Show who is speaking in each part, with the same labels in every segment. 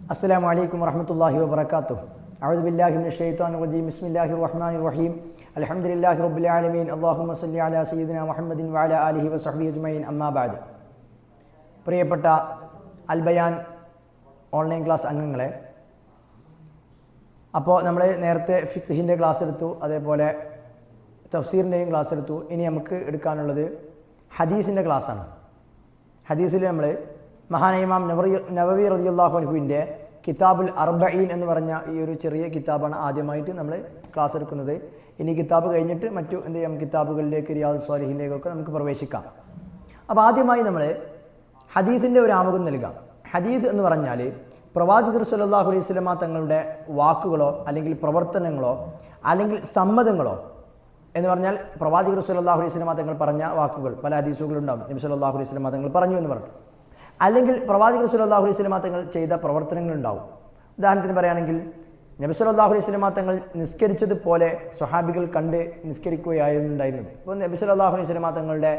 Speaker 1: السلام عليكم ورحمة الله وبركاته. أعوذ بالله من الشيطان الرجيم. بسم الله الرحمن الرحيم. الحمد لله رب العالمين. اللهم صل على سيدنا محمد وعلى آله وصحبه أجمعين. أما بعد. പ്രിയപ്പെട്ട Al Bayan online class അംഗങ്ങളെ, അപ്പോൾ നമ്മൾ നേരത്തെ ഫിഖ്ഹിൻ്റെ ക്ലാസ് എടുത്തു, അതേപോലെ തഫ്സീറിൻ്റെയും ക്ലാസ് എടുത്തു. ഇനി നമുക്ക് എടുക്കാനുള്ളത് ഹദീസിൻ്റെ ക്ലാസ്സാണ്. ഹദീസിൽ നമ്മൾ മഹാനായ ഇമാം നവവി റളിയല്ലാഹു അൻഹുവിൻ്റെ കിതാബുൽ അർബഈൻ എന്ന് പറഞ്ഞ ഈ ഒരു ചെറിയ കിതാബാണ് ആദ്യമായിട്ട് നമ്മൾ ക്ലാസ് എടുക്കുന്നത്. ഇനി കിതാബ് കഴിഞ്ഞിട്ട് മറ്റു എന്ത് ചെയ്യാം, കിതാബുകളിലേക്ക്, റിയാദുസ് സ്വാലിഹീനിലേക്കൊക്കെ നമുക്ക് പ്രവേശിക്കാം. അപ്പോൾ ആദ്യമായി നമ്മൾ ഹദീസിൻ്റെ ഒരു ആമുഖം നൽകാം. ഹദീസ് എന്ന് പറഞ്ഞാൽ പ്രവാചകർ സ്വല്ലല്ലാഹു അലൈഹി വസല്ലമ തങ്ങളുടെ വാക്കുകളോ അല്ലെങ്കിൽ പ്രവർത്തനങ്ങളോ അല്ലെങ്കിൽ സമ്മതങ്ങളോ എന്ന് പറഞ്ഞാൽ പ്രവാചകർ സ്വല്ലല്ലാഹു അലൈഹി വസല്ലമ തങ്ങൾ പറഞ്ഞ വാക്കുകൾ, പല ഹദീസുകളുണ്ടാകും. നബി സ്വല്ലല്ലാഹു അലൈഹി വസല്ലമ തങ്ങൾ പറഞ്ഞു എന്ന് പറഞ്ഞു. അല്ലെങ്കിൽ പ്രവാചകർ സ്വല്ലല്ലാഹു അലൈഹി വസല്ലമ തങ്ങൾ ചെയ്ത പ്രവർത്തനങ്ങളുണ്ടാവും. ഉദാഹരണത്തിന് പറയുകയാണെങ്കിൽ നബി സ്വല്ലല്ലാഹു അലൈഹി വസല്ലമ തങ്ങൾ നിസ്കരിച്ചതുപോലെ സ്വഹാബികൾ കണ്ട് നിസ്കരിക്കുകയായിരുന്നു ഉണ്ടായിരുന്നത്. അപ്പോൾ നബി സ്വല്ലല്ലാഹു അലൈഹി വസല്ലമ തങ്ങളുടെ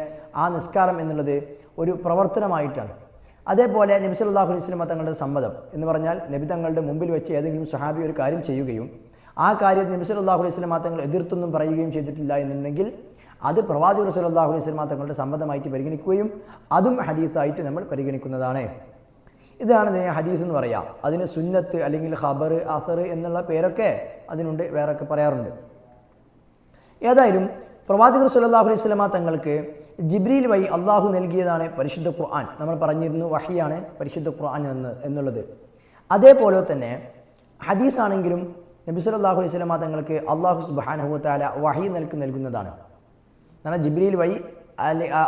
Speaker 1: ആ നിസ്കാരം എന്നുള്ളത് ഒരു പ്രവർത്തനമായിട്ടാണ്. അതേപോലെ നബി സ്വല്ലല്ലാഹു അലൈഹി വസല്ലമ തങ്ങളുടെ സമ്മതം എന്ന് പറഞ്ഞാൽ നബി തങ്ങളുടെ മുമ്പിൽ വെച്ച് ഏതെങ്കിലും സ്വഹാബി ഒരു കാര്യം ചെയ്യുകയും ആ കാര്യത്തിൽ നബി സ്വല്ലല്ലാഹു അലൈഹി വസല്ലമ തങ്ങൾ എതിർത്തൊന്നും പറയുകയും ചെയ്തിട്ടില്ല എന്നുണ്ടെങ്കിൽ അത് പ്രവാചകർ സ്വല്ലല്ലാഹു അലൈഹി വസല്ലമ തങ്ങളുടെ സമ്മതമായിട്ട് പരിഗണിക്കുകയും അതും ഹദീസായിട്ട് നമ്മൾ പരിഗണിക്കുന്നതാണ്. ഇതാണ് ഹദീസ് എന്ന് പറയാം. അതിന് സുന്നത്ത് അല്ലെങ്കിൽ ഖബർ, അസർ എന്നുള്ള പേരൊക്കെ അതിനുണ്ട്, വേറൊക്കെ പറയാറുണ്ട്. ഏതായാലും പ്രവാചകർ സ്വല്ലല്ലാഹു അലൈഹി വസല്ലമ തങ്ങൾക്ക് ജിബ്രീൽ വഴി അള്ളാഹു നൽകിയതാണ് പരിശുദ്ധ ഖുർആൻ. നമ്മൾ പറഞ്ഞിരുന്നു വഹിയാണ് പരിശുദ്ധ ഖുർആൻ എന്നുള്ളത്. അതേപോലെ തന്നെ ഹദീസാണെങ്കിലും നബി സ്വല്ലല്ലാഹു അലൈഹി വസല്ലമ തങ്ങൾക്ക് അള്ളാഹു സുബ്ഹാനഹു വ തആല വഹി നൽകുന്നതാണ്. എന്നാൽ ജിബ്രീൽ വഴി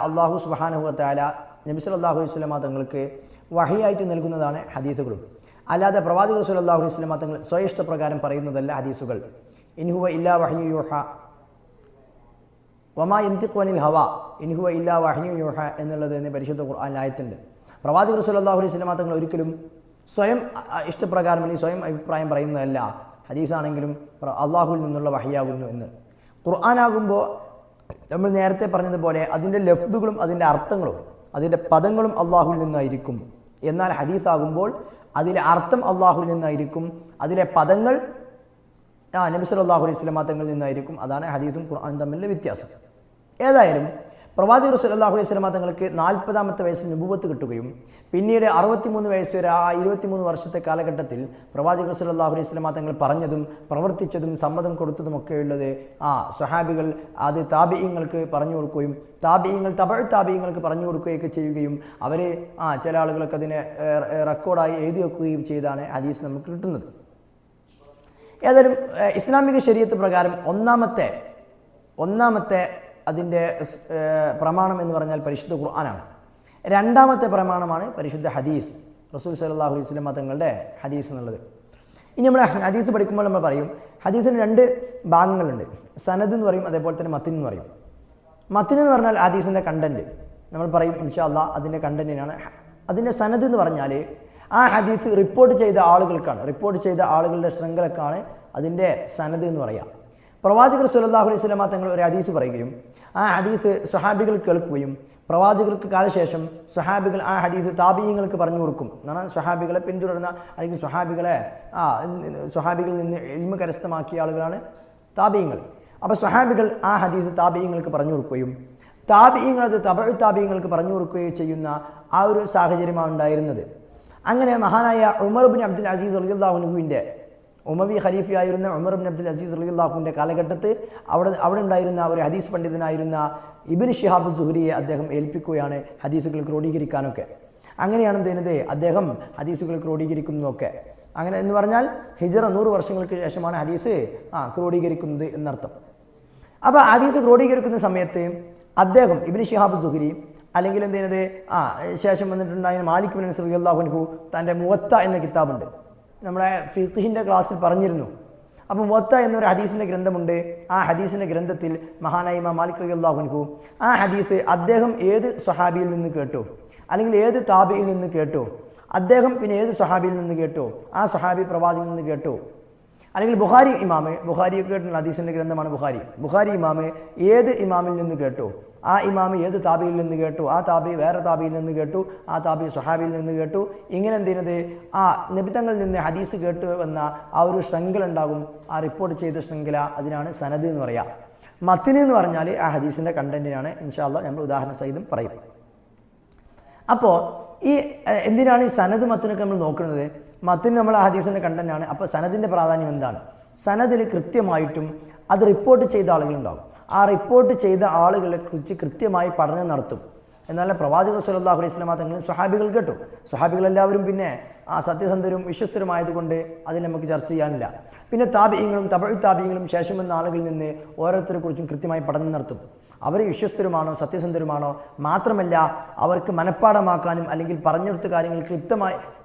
Speaker 1: അള്ളാഹു സുബ്ഹാനഹു വ തആല നബി സ്വല്ലല്ലാഹു അലൈഹി വസല്ലമ തങ്ങൾക്ക് വഹിയായിട്ട് നൽകുന്നതാണ് ഹദീസുകളും. അല്ലാതെ പ്രവാചകർ സ്വല്ലല്ലാഹു അലൈഹി വസല്ലമ തങ്ങൾ സ്വയിഷ്ടപ്രകാരം പറയുന്നതല്ല ഹദീസുകൾ. ഇൻഹുവ ഇല്ലാ വഹ്യു യൂഹ വമാ യൻതിഖു അനിൽ ഹവാ ഇൻഹുവ ഇല്ലാ വഹ്യു യൂഹ എന്നുള്ളത് എന്ന് പരിശുദ്ധ ഖുർആനിൽ ആയത്തുണ്ട്. പ്രവാചകർ സ്വല്ലല്ലാഹു അലൈഹി വസല്ലമ തങ്ങൾ ഒരിക്കലും സ്വയം ഇഷ്ടപ്രകാരം അല്ലെങ്കിൽ സ്വയം അഭിപ്രായം പറയുന്നതല്ല. ഹദീസാണെങ്കിലും അള്ളാഹുവിൽ നിന്നുള്ള വഹിയാകുന്നു എന്ന്. ഖുർആനാകുമ്പോൾ നമ്മൾ നേരത്തെ പറഞ്ഞതുപോലെ അതിൻ്റെ ലഫ്ദുകളും അതിൻ്റെ അർത്ഥങ്ങളും അതിൻ്റെ പദങ്ങളും അള്ളാഹുവിൽ നിന്നായിരിക്കും. എന്നാൽ ഹദീസാകുമ്പോൾ അതിലെ അർത്ഥം അള്ളാഹുവിൽ നിന്നായിരിക്കും, അതിലെ പദങ്ങൾ നബി സല്ലല്ലാഹു അലൈഹി വസല്ലമ തങ്ങളിൽ നിന്നായിരിക്കും. അതാണ് ഹദീസും ഖുർആനും തമ്മിലുള്ള വ്യത്യാസം. ഏതായാലും പ്രവാചകർ സ്വല്ലല്ലാഹു അലൈഹി വസല്ലമ തങ്ങൾക്ക് 40-ാമത്തെ വയസ്സിൽ നുബുവത്ത് കിട്ടുകയും പിന്നീട് 63 വയസ്സ് വരെ ആ 23 വർഷത്തെ കാലഘട്ടത്തിൽ പ്രവാചകർ സ്വല്ലല്ലാഹു അലൈഹി വസല്ലമ തങ്ങൾ പറഞ്ഞതും പ്രവർത്തിച്ചതും സമ്മതം കൊടുത്തതുമൊക്കെ ഉള്ളത് സ്വഹാബികൾ അത് താബിഈങ്ങൾക്ക് പറഞ്ഞു കൊടുക്കുകയും താബിഈങ്ങൾ തബഉ താബിഈങ്ങൾക്ക് പറഞ്ഞു കൊടുക്കുകയൊക്കെ ചെയ്യുകയും അവർ ചില ആളുകളൊക്കെ അതിനെ റെക്കോർഡായി എഴുതി വെക്കുകയും ചെയ്താണ് ഹദീസ് നമുക്ക് കിട്ടുന്നത്. ഏതായാലും ഇസ്ലാമിക ശരീഅത്ത് പ്രകാരം ഒന്നാമത്തെ അതിൻ്റെ പ്രമാണം എന്ന് പറഞ്ഞാൽ പരിശുദ്ധ ഖുർആനാണ്. രണ്ടാമത്തെ പ്രമാണമാണ് പരിശുദ്ധ ഹദീസ്, റസൂൽ സ്വല്ലല്ലാഹു അലൈഹി വസല്ലമ തങ്ങളുടെ ഹദീസ് എന്നുള്ളത്. ഇനി നമ്മൾ ഹദീസ് പഠിക്കുമ്പോൾ നമ്മൾ പറയും ഹദീസിന് 2 ഭാഗങ്ങളുണ്ട്. സനദ് എന്ന് പറയും, അതേപോലെ തന്നെ മത്തിൻ എന്ന് പറയും. മത്തിൻ എന്ന് പറഞ്ഞാൽ ഹദീസിൻ്റെ കണ്ടന്റ്, നമ്മൾ പറയും ഇൻഷാ അല്ലാഹ് അതിൻ്റെ കണ്ടന്റിനാണ്. അതിൻ്റെ സനദ് എന്ന് പറഞ്ഞാൽ ആ ഹദീസ് റിപ്പോർട്ട് ചെയ്ത ആളുകളുടെ ശൃംഖലക്കാണ് അതിൻ്റെ സനദ് എന്ന് പറയാം. പ്രവാചകർ സ്വല്ലല്ലാഹു അലൈഹി വസല്ലമ തങ്ങൾ ഒരു ഹദീസ് പറയുകയും ആ ഹദീസ് സ്വഹാബികൾ കേൾക്കുകയും പ്രവാചകർക്ക് കാലശേഷം സ്വഹാബികൾ ആ ഹദീസ് താബിഈങ്ങൾക്ക് പറഞ്ഞു കൊടുക്കും. എന്നാണ് സ്വഹാബികളെ പിന്തുടർന്ന അല്ലെങ്കിൽ സ്വഹാബികളിൽ നിന്ന് ഇൽമ കരസ്ഥമാക്കിയ ആളുകളാണ് താബിഈങ്ങൾ. അപ്പോൾ സ്വഹാബികൾ ആ ഹദീസ് താബിഈങ്ങൾക്ക് പറഞ്ഞു കൊടുക്കുകയും താബിഈങ്ങൾ അത് തബഉ താബിഈങ്ങൾക്ക് പറഞ്ഞു കൊടുക്കുകയും ചെയ്യുന്ന ആ ഒരു സാഹചര്യമാണ് ഉണ്ടായിരുന്നത്. അങ്ങനെ മഹാനായ ഉമർ ഇബ്നു അബ്ദുൽ അസീസ് റളിയല്ലാഹു അൻഹുവിൻ്റെ ഉമവി ഖലീഫയായിരുന്ന ഉമർ ഇബ്നു അബ്ദുൽ അസീസ് റളിയല്ലാഹുവിൻ്റെ കാലഘട്ടത്തിൽ അവിടെ ഉണ്ടായിരുന്ന ഒരു ഹദീസ് പണ്ഡിതനായിരുന്ന ഇബ്നു ശിഹാബ് സുഹ്രിയെ അദ്ദേഹം ഏൽപ്പിക്കുകയാണ് ഹദീസുകൾ ക്രോഡീകരിക്കാനൊക്കെ. അങ്ങനെയാണ് എന്ത് അദ്ദേഹം ഹദീസുകൾ ക്രോഡീകരിക്കുന്നതൊക്കെ. അങ്ങനെ എന്ന് പറഞ്ഞാൽ ഹിജ്റ 100 വർഷങ്ങൾക്ക് ശേഷമാണ് ഹദീസ് ക്രോഡീകരിക്കുന്നത് എന്നർത്ഥം. അപ്പോൾ ഹദീസ് ക്രോഡീകരിക്കുന്ന സമയത്ത് അദ്ദേഹം ഇബ്നു ശിഹാബ് സുഹ്രി അല്ലെങ്കിൽ ശേഷം വന്നിട്ടുണ്ടായിരുന്ന മാലിക് ബിൻ അനസ് റളിയല്ലാഹു അൻഹു തൻ്റെ മുവത്ത എന്ന കിതാബുണ്ട്, നമ്മളെ ഫിഖ്ഹിൻ്റെ ക്ലാസ്സിൽ പറഞ്ഞിരുന്നു. അപ്പോൾ മുവത്ത എന്നൊരു ഹദീസിൻ്റെ ഗ്രന്ഥമുണ്ട്. ആ ഹദീസിൻ്റെ ഗ്രന്ഥത്തിൽ മഹാനായ ഇമാം മാലിക് റളിയല്ലാഹു അൻഹു ആ ഹദീസ് അദ്ദേഹം ഏത് സ്വഹാബിയിൽ നിന്ന് കേട്ടോ അല്ലെങ്കിൽ ഏത് താബിയിൽ നിന്ന് കേട്ടോ, അദ്ദേഹം പിന്നെ ഏത് സ്വഹാബിയിൽ നിന്ന് കേട്ടോ, ആ സ്വഹാബി പ്രവാചകനിൽ നിന്ന് കേട്ടോ, അല്ലെങ്കിൽ ബുഖാരി ഇമാമ്, ബുഖാരിയൊക്കെ കേട്ടിട്ടുള്ള ഹദീസിൻ്റെ ഗ്രന്ഥമാണ് ബുഖാരി ഇമാമ് ഏത് ഇമാമിൽ നിന്ന് കേട്ടു, ആ ഇമാമ് ഏത് താബിയിൽ നിന്ന് കേട്ടു, ആ താബി വേറെ താബിയിൽ നിന്ന് കേട്ടു, ആ താബി സ്വഹാബിയിൽ നിന്ന് കേട്ടു, ഇങ്ങനെ എന്ത് ചെയ്യുന്നത് ആ നിബിത്തങ്ങളിൽ നിന്ന് ഹദീസ് കേട്ടു എന്ന ആ ഒരു ശൃംഖല ഉണ്ടാകും. ആ റിപ്പോർട്ട് ചെയ്ത ശൃംഖല, അതിനാണ് സനദ് എന്ന് പറയുക. മത്തിന് എന്ന് പറഞ്ഞാൽ ആ ഹദീസിൻ്റെ കണ്ടന്റിനാണ്. ഇൻഷാ അല്ലാഹ് നമ്മൾ ഉദാഹരണ സഹിതം പറയും. അപ്പോൾ ഈ എന്തിനാണ് ഈ സനദ് മത്തിനൊക്കെ നമ്മൾ നോക്കുന്നത്? മത്തിന് നമ്മൾ ആ ഹദീസിൻ്റെ കണ്ടന്റാണ്. അപ്പോൾ സനദിൻ്റെ പ്രാധാന്യം എന്താണ്? സനദിൽ കൃത്യമായിട്ടും അത് റിപ്പോർട്ട് ചെയ്ത ആളുകളുണ്ടാകും. ആ റിപ്പോർട്ട് ചെയ്ത ആളുകളെ കുറിച്ച് കൃത്യമായി പഠനം നടത്തും. എന്നാൽ പ്രവാചകർ സ്വല്ലല്ലാഹു അലൈഹി വസല്ലം തങ്ങൾ സ്വഹാബികൾ കേട്ടു. സ്വഹാബികളെല്ലാവരും പിന്നെ ആ സത്യസന്ധരും വിശ്വസ്തരുമായതുകൊണ്ട് അതിൽ നമുക്ക് ചർച്ച ചെയ്യാനില്ല. പിന്നെ താബിഈങ്ങളും തബഉ താബിഈങ്ങളും ശേഷം വന്ന ആളുകളിൽ നിന്ന് ഓരോരുത്തരെ കുറിച്ചും കൃത്യമായി പഠനം നടത്തും. അവർ വിശ്വസ്തരുമാണോ സത്യസന്ധരുമാണോ, മാത്രമല്ല അവർക്ക് മനഃപ്പാടമാക്കാനും അല്ലെങ്കിൽ പറഞ്ഞെടുത്ത കാര്യങ്ങൾ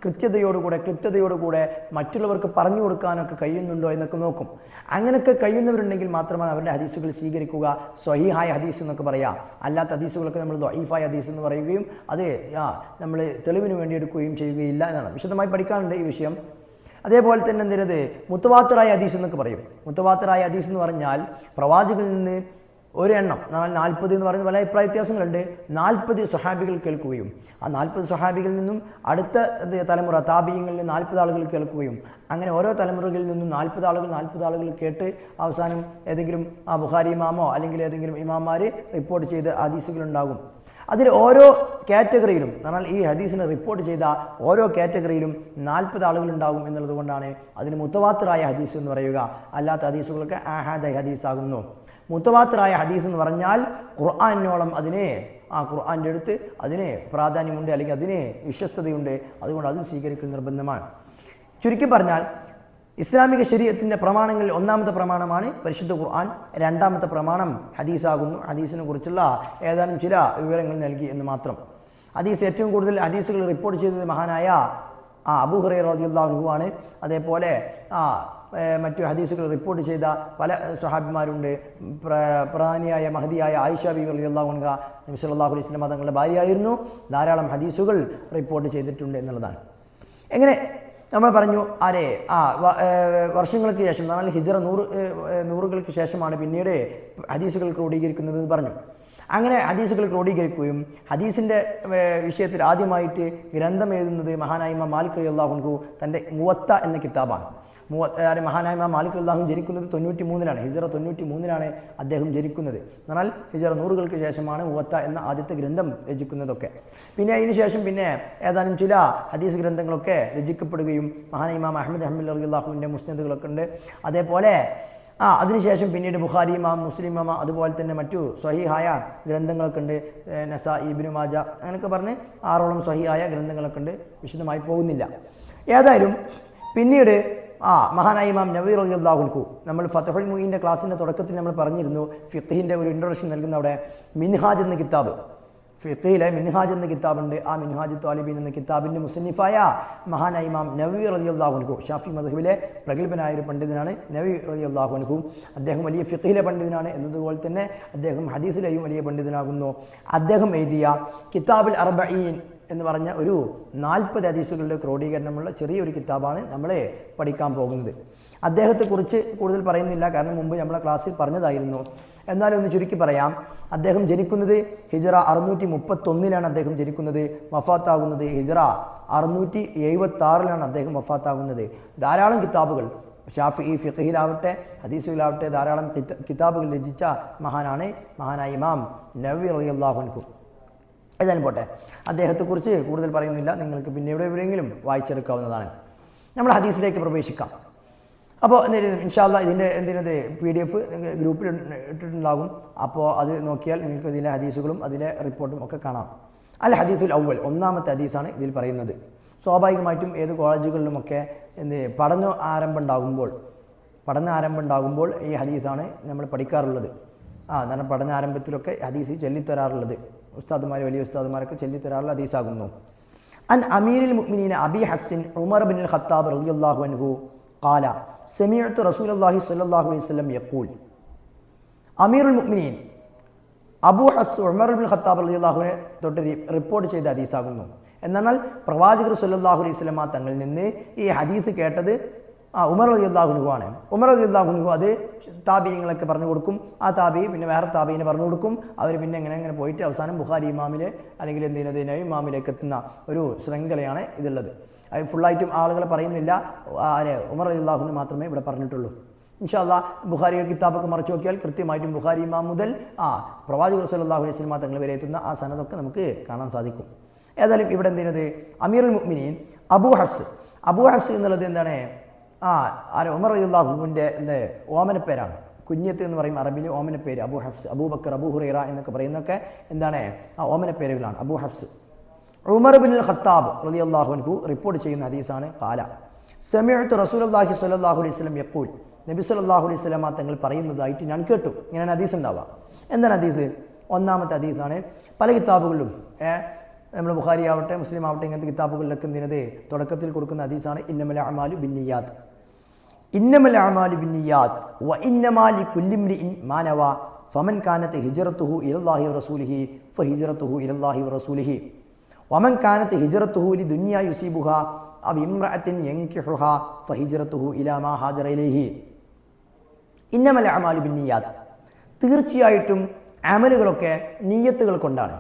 Speaker 1: കൃത്യതയോടുകൂടെ മറ്റുള്ളവർക്ക് പറഞ്ഞു കൊടുക്കാനൊക്കെ കഴിയുന്നുണ്ടോ എന്നൊക്കെ നോക്കും. അങ്ങനെയൊക്കെ കഴിയുന്നവരുണ്ടെങ്കിൽ മാത്രമാണ് അവരുടെ ഹദീസുകൾ സ്വീകരിക്കുക. സ്വഹീഹായ ഹദീസ് എന്നൊക്കെ പറയാം. അല്ലാത്ത ഹദീസുകളൊക്കെ നമ്മൾ ദഈഫായ ഹദീസ് എന്ന് പറയുകയും അത് നമ്മൾ തെളിവിന് വേണ്ടി എടുക്കുകയും ചെയ്യുകയില്ല എന്നാണ്. വിശദമായി പഠിക്കാനുണ്ട് ഈ വിഷയം. അതേപോലെ തന്നെ എന്തിനത് മുത്തവാത്തിറായ ഹദീസ് എന്നൊക്കെ പറയും. മുത്തവാത്തിറായ ഹദീസ് എന്ന് പറഞ്ഞാൽ പ്രവാചകനിൽ നിന്ന് ഒരു എണ്ണം, 40 എന്ന് പറയുന്ന പല അഭിപ്രായ വ്യത്യാസങ്ങളുണ്ട്. 40 സ്വഹാബികൾ കേൾക്കുകയും ആ 40 സ്വഹാബികളിൽ നിന്നും അടുത്ത തലമുറ താബിഈങ്ങളിൽ 40 ആളുകൾ കേൾക്കുകയും അങ്ങനെ ഓരോ തലമുറകളിൽ നിന്നും 40 ആളുകൾ കേട്ട് അവസാനം ഏതെങ്കിലും ആ ബുഖാരി ഇമാമോ അല്ലെങ്കിൽ ഏതെങ്കിലും ഇമാമാർ റിപ്പോർട്ട് ചെയ്ത ഹദീസുകളുണ്ടാകും. അതിൽ ഓരോ കാറ്റഗറിയിലും എന്നാൽ ഈ ഹദീസിനെ റിപ്പോർട്ട് ചെയ്ത ഓരോ കാറ്റഗറിയിലും 40 ആളുകൾ ഉണ്ടാകും എന്നുള്ളത് കൊണ്ടാണ് അതിന് മുത്തവാത്തിറായ ഹദീസ് എന്ന് പറയുക. അല്ലാത്ത ഹദീസുകളൊക്കെ ആഹാദ് ഹദീസ് ആകുന്നു. മുത്തവാത്തിറായ ഹദീസ് എന്ന് പറഞ്ഞാൽ ഖുർആനോളം ഖുർആൻ്റെ അടുത്ത് അതിന് പ്രാധാന്യമുണ്ട്, അല്ലെങ്കിൽ അതിന് വിശ്വസ്തതയുണ്ട്. അതുകൊണ്ട് അതിൽ സ്വീകരിക്കൽ നിർബന്ധമാണ്. ചുരുക്കി പറഞ്ഞാൽ ഇസ്ലാമിക ശരീഅത്തിൻ്റെ പ്രമാണങ്ങളിൽ ഒന്നാമത്തെ പ്രമാണമാണ് പരിശുദ്ധ ഖുർആൻ. രണ്ടാമത്തെ പ്രമാണം ഹദീസാകുന്നു. ഹദീസിനെ കുറിച്ചുള്ള ഏതാനും ചില വിവരങ്ങൾ നൽകി എന്ന് മാത്രം. ഹദീസ് ഏറ്റവും കൂടുതൽ ഹദീസുകൾ റിപ്പോർട്ട് ചെയ്തത് മഹാനായ അബൂ ഹുറൈറ റളിയല്ലാഹു അൻഹു ആണ്. അതേപോലെ മറ്റു ഹദീസുകൾ റിപ്പോർട്ട് ചെയ്ത പല സ്വഹാബിമാരുണ്ട്. പ്രധാനിയായ മഹദിയായ ആയിഷ ബീവി റളിയല്ലാഹു അൻഹ നബി സല്ലല്ലാഹു അലൈഹി വസല്ലം തങ്ങളുടെ ഭാര്യയായിരുന്നു. ധാരാളം ഹദീസുകൾ റിപ്പോർട്ട് ചെയ്തിട്ടുണ്ട് എന്നുള്ളതാണ്. എങ്ങനെ നമ്മൾ പറഞ്ഞു വർഷങ്ങൾക്ക് ശേഷം എന്നാൽ ഹിജ്റ 100 ശേഷമാണ് പിന്നീട് ഹദീസുകൾ ക്രോഡീകരിക്കുന്നത് എന്ന് പറഞ്ഞു. അങ്ങനെ ഹദീസുകൾ ക്രോഡീകരിക്കുകയും ഹദീസിൻ്റെ വിഷയത്തിൽ ആദ്യമായിട്ട് ഗ്രന്ഥം എഴുതുന്നത് മഹാനായ ഇമാം മാലിക് റളിയല്ലാഹു അൻഹു തൻ്റെ മുവത്ത എന്ന കിതാബാണ്. മഹാനായ ഇമാം മാലിക് റളിയല്ലാഹു അൻഹു ജനിക്കുന്നത് 93-ലാണ്. ഹിജ്റ 93-ലാണ് അദ്ദേഹം ജനിക്കുന്നത്. എന്നാൽ ഹിജ്റ 100 ശേഷമാണ് മുവത്ത എന്ന ആദ്യത്തെ ഗ്രന്ഥം രചിക്കുന്നതൊക്കെ. പിന്നെ അതിന് ശേഷം പിന്നെ ഏതാനും ചില ഹദീസ് ഗ്രന്ഥങ്ങളൊക്കെ രചിക്കപ്പെടുകയും മഹാനായ ഇമാം അഹ്മദ് ഹംബലി റളിയല്ലാഹുവിൻ്റെ മുസ്നദുകളൊക്കെ ഉണ്ട്. അതേപോലെ അതിനുശേഷം പിന്നീട് ബുഖാരി ഇമാം, മുസ്ലിം ഇമാം, അതുപോലെ തന്നെ മറ്റു സ്വഹീഹായ ഗ്രന്ഥങ്ങളൊക്കെ ഉണ്ട്. നസാഇ, ഇബ്നു മാജ അങ്ങനെയൊക്കെ പറഞ്ഞ് 6ഓളം സ്വഹീഹായ ഗ്രന്ഥങ്ങളൊക്കെ ഉണ്ട്. വിശദമായി പോകുന്നില്ല. ഏതായാലും പിന്നീട് മഹാനായ ഇമാം നവവി റളിയല്ലാഹു അൻഹു നമ്മൾ ഫത്ഹുൽ മുഈൻ്റെ ക്ലാസ്സിൻ്റെ തുടക്കത്തിൽ നമ്മൾ പറഞ്ഞിരുന്നു. ഫിഖ്ഹിൻ്റെ ഒരു ഇൻട്രൊഡക്ഷൻ നൽകുന്ന അവിടെ മിൻഹാജ് എന്ന കിതാബ്, ഫിഖ്ഹിലെ മിൻഹാജ് എന്ന കിതാബുണ്ട്. ആ മിൻഹാജ് ത്വാലിബീൻ എന്ന കിതാബിൻ്റെ മുസന്നിഫായ മഹാനായ ഇമാം നവവി റളിയല്ലാഹു അൻഹു, ഷാഫി മദ്ഹബിലെ പ്രഗത്ഭനായ ഒരു പണ്ഡിതനാണ് നവവി റളിയല്ലാഹു അൻഹു. അദ്ദേഹം വലിയ ഫിഖ്ഹിലെ പണ്ഡിതനാണ് എന്നതുപോലെ തന്നെ അദ്ദേഹം ഹദീസിലെയും വലിയ പണ്ഡിതനാകുന്നു. അദ്ദേഹം എഴുതിയ കിതാബുൽ അർബഈൻ എന്ന് പറഞ്ഞ ഒരു 40 ഹദീസുകളുടെ ക്രോഡീകരണമുള്ള ചെറിയൊരു കിതാബാണ് നമ്മൾ പഠിക്കാൻ പോകുന്നത്. അദ്ദേഹത്തെക്കുറിച്ച് കൂടുതൽ പറയുന്നില്ല, കാരണം മുമ്പ് നമ്മളെ ക്ലാസ്സിൽ പറഞ്ഞതായിരുന്നു. എന്നാലും ഒന്ന് ചുരുക്കി പറയാം. അദ്ദേഹം ജനിക്കുന്നത് ഹിജ്റ 631-ലാണ് അദ്ദേഹം ജനിക്കുന്നത്. വഫാത്താകുന്നത് ഹിജ്റ 676-ലാണ് അദ്ദേഹം വഫാത്താകുന്നത്. ധാരാളം കിതാബുകൾ ഷാഫിഈ ഫിഖ്ഹിലാവട്ടെ ഹദീസുകളാവട്ടെ ധാരാളം കിതാബുകൾ രചിച്ച മഹാനായ ഇമാം നവവി റളിയല്ലാഹു അൻഹു. ഏതായാലും പോട്ടെ, അദ്ദേഹത്തെക്കുറിച്ച് കൂടുതൽ പറയുന്നില്ല. നിങ്ങൾക്ക് പിന്നീട് എവിടെയെങ്കിലും വായിച്ചെടുക്കാവുന്നതാണ്. നമ്മൾ ഹദീസിലേക്ക് പ്രവേശിക്കാം. അപ്പോൾ എന്തായാലും ഇൻഷാ അല്ലാഹ് ഇതിൻ്റെ PDF ഗ്രൂപ്പിൽ ഇട്ടിട്ടുണ്ടാകും. അപ്പോൾ അത് നോക്കിയാൽ നിങ്ങൾക്ക് ഇതിലെ ഹദീസുകളും അതിലെ റിപ്പോർട്ടും ഒക്കെ കാണാം. അൽ ഹദീസുൽ അവ്വൽ, ഒന്നാമത്തെ ഹദീസാണ് ഇതിൽ പറയുന്നത്. സ്വാഭാവികമായിട്ടും ഏത് കോളേജുകളിലുമൊക്കെ പഠന ആരംഭം ഉണ്ടാകുമ്പോൾ ഈ ഹദീസാണ് നമ്മൾ പഠിക്കാറുള്ളത്. എന്നാൽ പഠന ആരംഭത്തിലൊക്കെ ഹദീസ് ചൊല്ലിത്തരാറുള്ളത് ഉസ്താദുമാർ, വലിയ ഉസ്താദുമാരൊക്കെ ചൊല്ലിത്തരാറുള്ള ഹദീസാകുന്നു. അൻ അമീറുൽ മുഅ്മിനീന അബി ഹഫ്സിൻ ഉമർ ഇബ്നുൽ ഖത്താബ് റളിയല്ലാഹു അൻഹു ഖാല സമിഅ്തു റസൂലല്ലാഹി സ്വല്ലല്ലാഹു അലൈഹി വസല്ലം യഖൂൽ. അമീറുൽ മുഅ്മിനീൻ അബൂ ഹഫ്സ് ഉമർ ഇബ്നുൽ ഖത്താബ് റളിയല്ലാഹുവിനെ തൊട്ട് റിപ്പോർട്ട് ചെയ്ത ഹദീസാകുന്നു. എന്നാൽ പ്രവാചകർ സ്വല്ലല്ലാഹു അലൈഹി വസല്ലം തങ്ങളിൽ നിന്ന് ഈ ഹദീസ് കേട്ടത് ഉമർ റളിയല്ലാഹു അൻഹു ആണ്. ഉമർ റളിയല്ലാഹു അൻഹു അത് താബിഈങ്ങളൊക്കെ പറഞ്ഞു കൊടുക്കും. ആ താബി പിന്നെ വേറെ താബീനെ പറഞ്ഞു കൊടുക്കും. അവർ പിന്നെ എങ്ങനെ പോയിട്ട് അവസാനം ബുഖാരി ഇമാമിലെ അല്ലെങ്കിൽ എന്തിനത് നബി ഇമാമിലേക്ക് എത്തുന്ന ഒരു ശൃംഖലയാണ് ഇതുള്ളത്. അത് ഫുള്ളായിട്ടും ആളുകളെ പറയുന്നില്ല. ഉമർ റളിയല്ലാഹു അൻഹു മാത്രമേ ഇവിടെ പറഞ്ഞിട്ടുള്ളൂ. ഇൻഷാ അല്ലാഹ് ബുഖാരി കിതാബൊക്കെ മറിച്ച് നോക്കിയാൽ കൃത്യമായിട്ടും ബുഖാരി ഇമാം മുതൽ പ്രവാചകർ സല്ലല്ലാഹു അലൈഹി വസല്ലം തങ്ങൾ വരെ എത്തുന്ന ആ സനദൊക്കെ നമുക്ക് കാണാൻ സാധിക്കും. ഏതായാലും ഇവിടെ എന്തിനത് അമീറുൽ മുഅ്മിനീൻ അബൂ ഹഫ്സ് എന്നുള്ളത് എന്താണ്? ഉമർ റളിയല്ലാഹു അൻഹുവിൻ്റെ ഓമനപ്പേരാണ്. കുഞ്ഞത്ത് എന്ന് പറയും അറബിയിൽ ഓമനപ്പേര്. അബൂ ഹഫ്സ്, അബൂബക്കർ, അബൂ ഹുറൈറ എന്നൊക്കെ പറയുന്നതൊക്കെ എന്താണ് ആ ഓമനപ്പേരുകളാണ്. അബൂ ഹഫ്സ് ഉമർ ഇബ്നുൽ ഖത്താബ് റളിയല്ലാഹു അൻഹു റിപ്പോർട്ട് ചെയ്യുന്ന ഹദീസാണ്. ഖാല സമിഅ്തു റസൂലുള്ളാഹി സ്വല്ലല്ലാഹു അലൈഹി വസല്ലം യഖൂൽ, നബി സല്ലല്ലാഹു അലൈഹി വസല്ലം തങ്ങൾ പറയുന്നതായിട്ട് ഞാൻ കേട്ടു. ഇങ്ങനെയാണ് ഹദീസ് ഉണ്ടാവുക. എന്താണ് ഹദീസ്? ഒന്നാമത്തെ ഹദീസാണ്. പല കിതാബുകളിലും നമ്മൾ ബുഖാരി ആവട്ടെ മുസ്ലിം ആവട്ടെ ഇങ്ങനത്തെ കിതാബുകളിലൊക്കെ എന്തിനത് തുടക്കത്തിൽ കൊടുക്കുന്ന ഹദീസാണ് ഇന്നമൽ അഅമാലു ബിന്നിയാത്ത് വ ഇന്നമാ ലികുല്ലി ഇംരിഇൻ മാ നവാ ഫമൻ കാനത് ഹിജ്റത്തുഹു ഇലല്ലാഹി വറസൂലിഹി ഫഹിജ്റത്തുഹു ഇലല്ലാഹി വറസൂലിഹി വമൻ കാനത് ഹിജ്റത്തുഹു ലിദുനിയാ യുസീബുഹാ അവ ഇംറഅത്തിൻ യൻകിഹുഹാ ഫഹിജ്റത്തുഹു ഇലാ മാ ഹാജറ ഇലൈഹി. ഇന്നമൽ അഅമാലു ബിന്നിയാത്ത്, തീർച്ചയായിട്ടും അമലുകളൊക്കെ നിയ്യത്തുകൾ കൊണ്ടാണ്.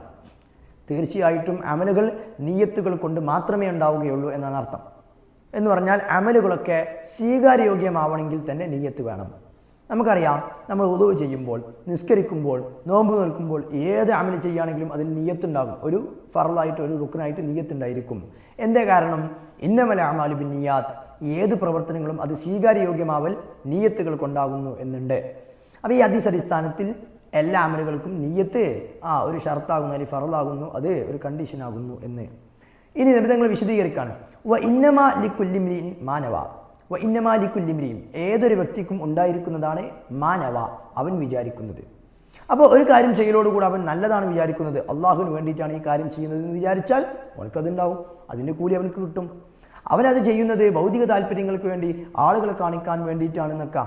Speaker 1: തീർച്ചയായിട്ടും അമലുകൾ നിയ്യത്തുകൾ കൊണ്ട് മാത്രമേ ഉണ്ടാവുകയുള്ളൂ എന്നാണ് അർത്ഥം. എന്ന് പറഞ്ഞാൽ അമലുകളൊക്കെ സ്വീകാര്യോഗ്യമാവണമെങ്കിൽ തന്നെ നിയ്യത്ത് വേണം. നമുക്കറിയാം, നമ്മൾ വുദൂ ചെയ്യുമ്പോൾ, നിസ്കരിക്കുമ്പോൾ, നോമ്പ് നിൽക്കുമ്പോൾ ഏത് അമൽ ചെയ്യുകയാണെങ്കിലും അതിന് നിയ്യത്തുണ്ടാകും. ഒരു ഫർളായിട്ട് ഒരു റുക്നായിട്ട് നിയ്യത്തുണ്ടായിരിക്കും. എന്തേ കാരണം? ഇന്നമൽ അഅമാലു ബിന്നിയാത്ത്, ഏത് പ്രവർത്തനങ്ങളും അത് സ്വീകാര്യോഗ്യമാവൽ നിയ്യത്തുകൾ കൊണ്ടാകുന്നു എന്നുണ്ട്. അപ്പോൾ ഈ ഹദീസ് അടിസ്ഥാനത്തിൽ എല്ലാ അമലുകൾക്കും നിയ്യത്ത് ഒരു ഷർത്താകുന്നു, അല്ലെങ്കിൽ ഫറലാകുന്നു, അത് ഒരു കണ്ടീഷനാകുന്നു എന്ന് ഇനി നിബന്ധനകൾ വിശദീകരിക്കുകയാണ്. വ ഇന്നമാ ലികുല്ലി ഇംരിഇൻ മാ നവാ, വ ഇന്നമാ ലികുല്ലി ഇംരിഇൻ, ഏതൊരു വ്യക്തിക്കും ഉണ്ടായിരിക്കുന്നതാണ് മാനവ, അവൻ വിചാരിക്കുന്നത്. അപ്പോൾ ഒരു കാര്യം ചെയ്യലോടുകൂടി അവൻ നല്ലതാണ് വിചാരിക്കുന്നത്, അള്ളാഹുവിന് വേണ്ടിയിട്ടാണ് ഈ കാര്യം ചെയ്യുന്നതെന്ന് വിചാരിച്ചാൽ അവനക്കതുണ്ടാവും, അതിൻ്റെ കൂലി അവനക്ക് കിട്ടും. അവനത് ചെയ്യുന്നത് ഭൗതിക താല്പര്യങ്ങൾക്ക് വേണ്ടി, ആളുകളെ കാണിക്കാൻ വേണ്ടിയിട്ടാണെന്നൊക്കെ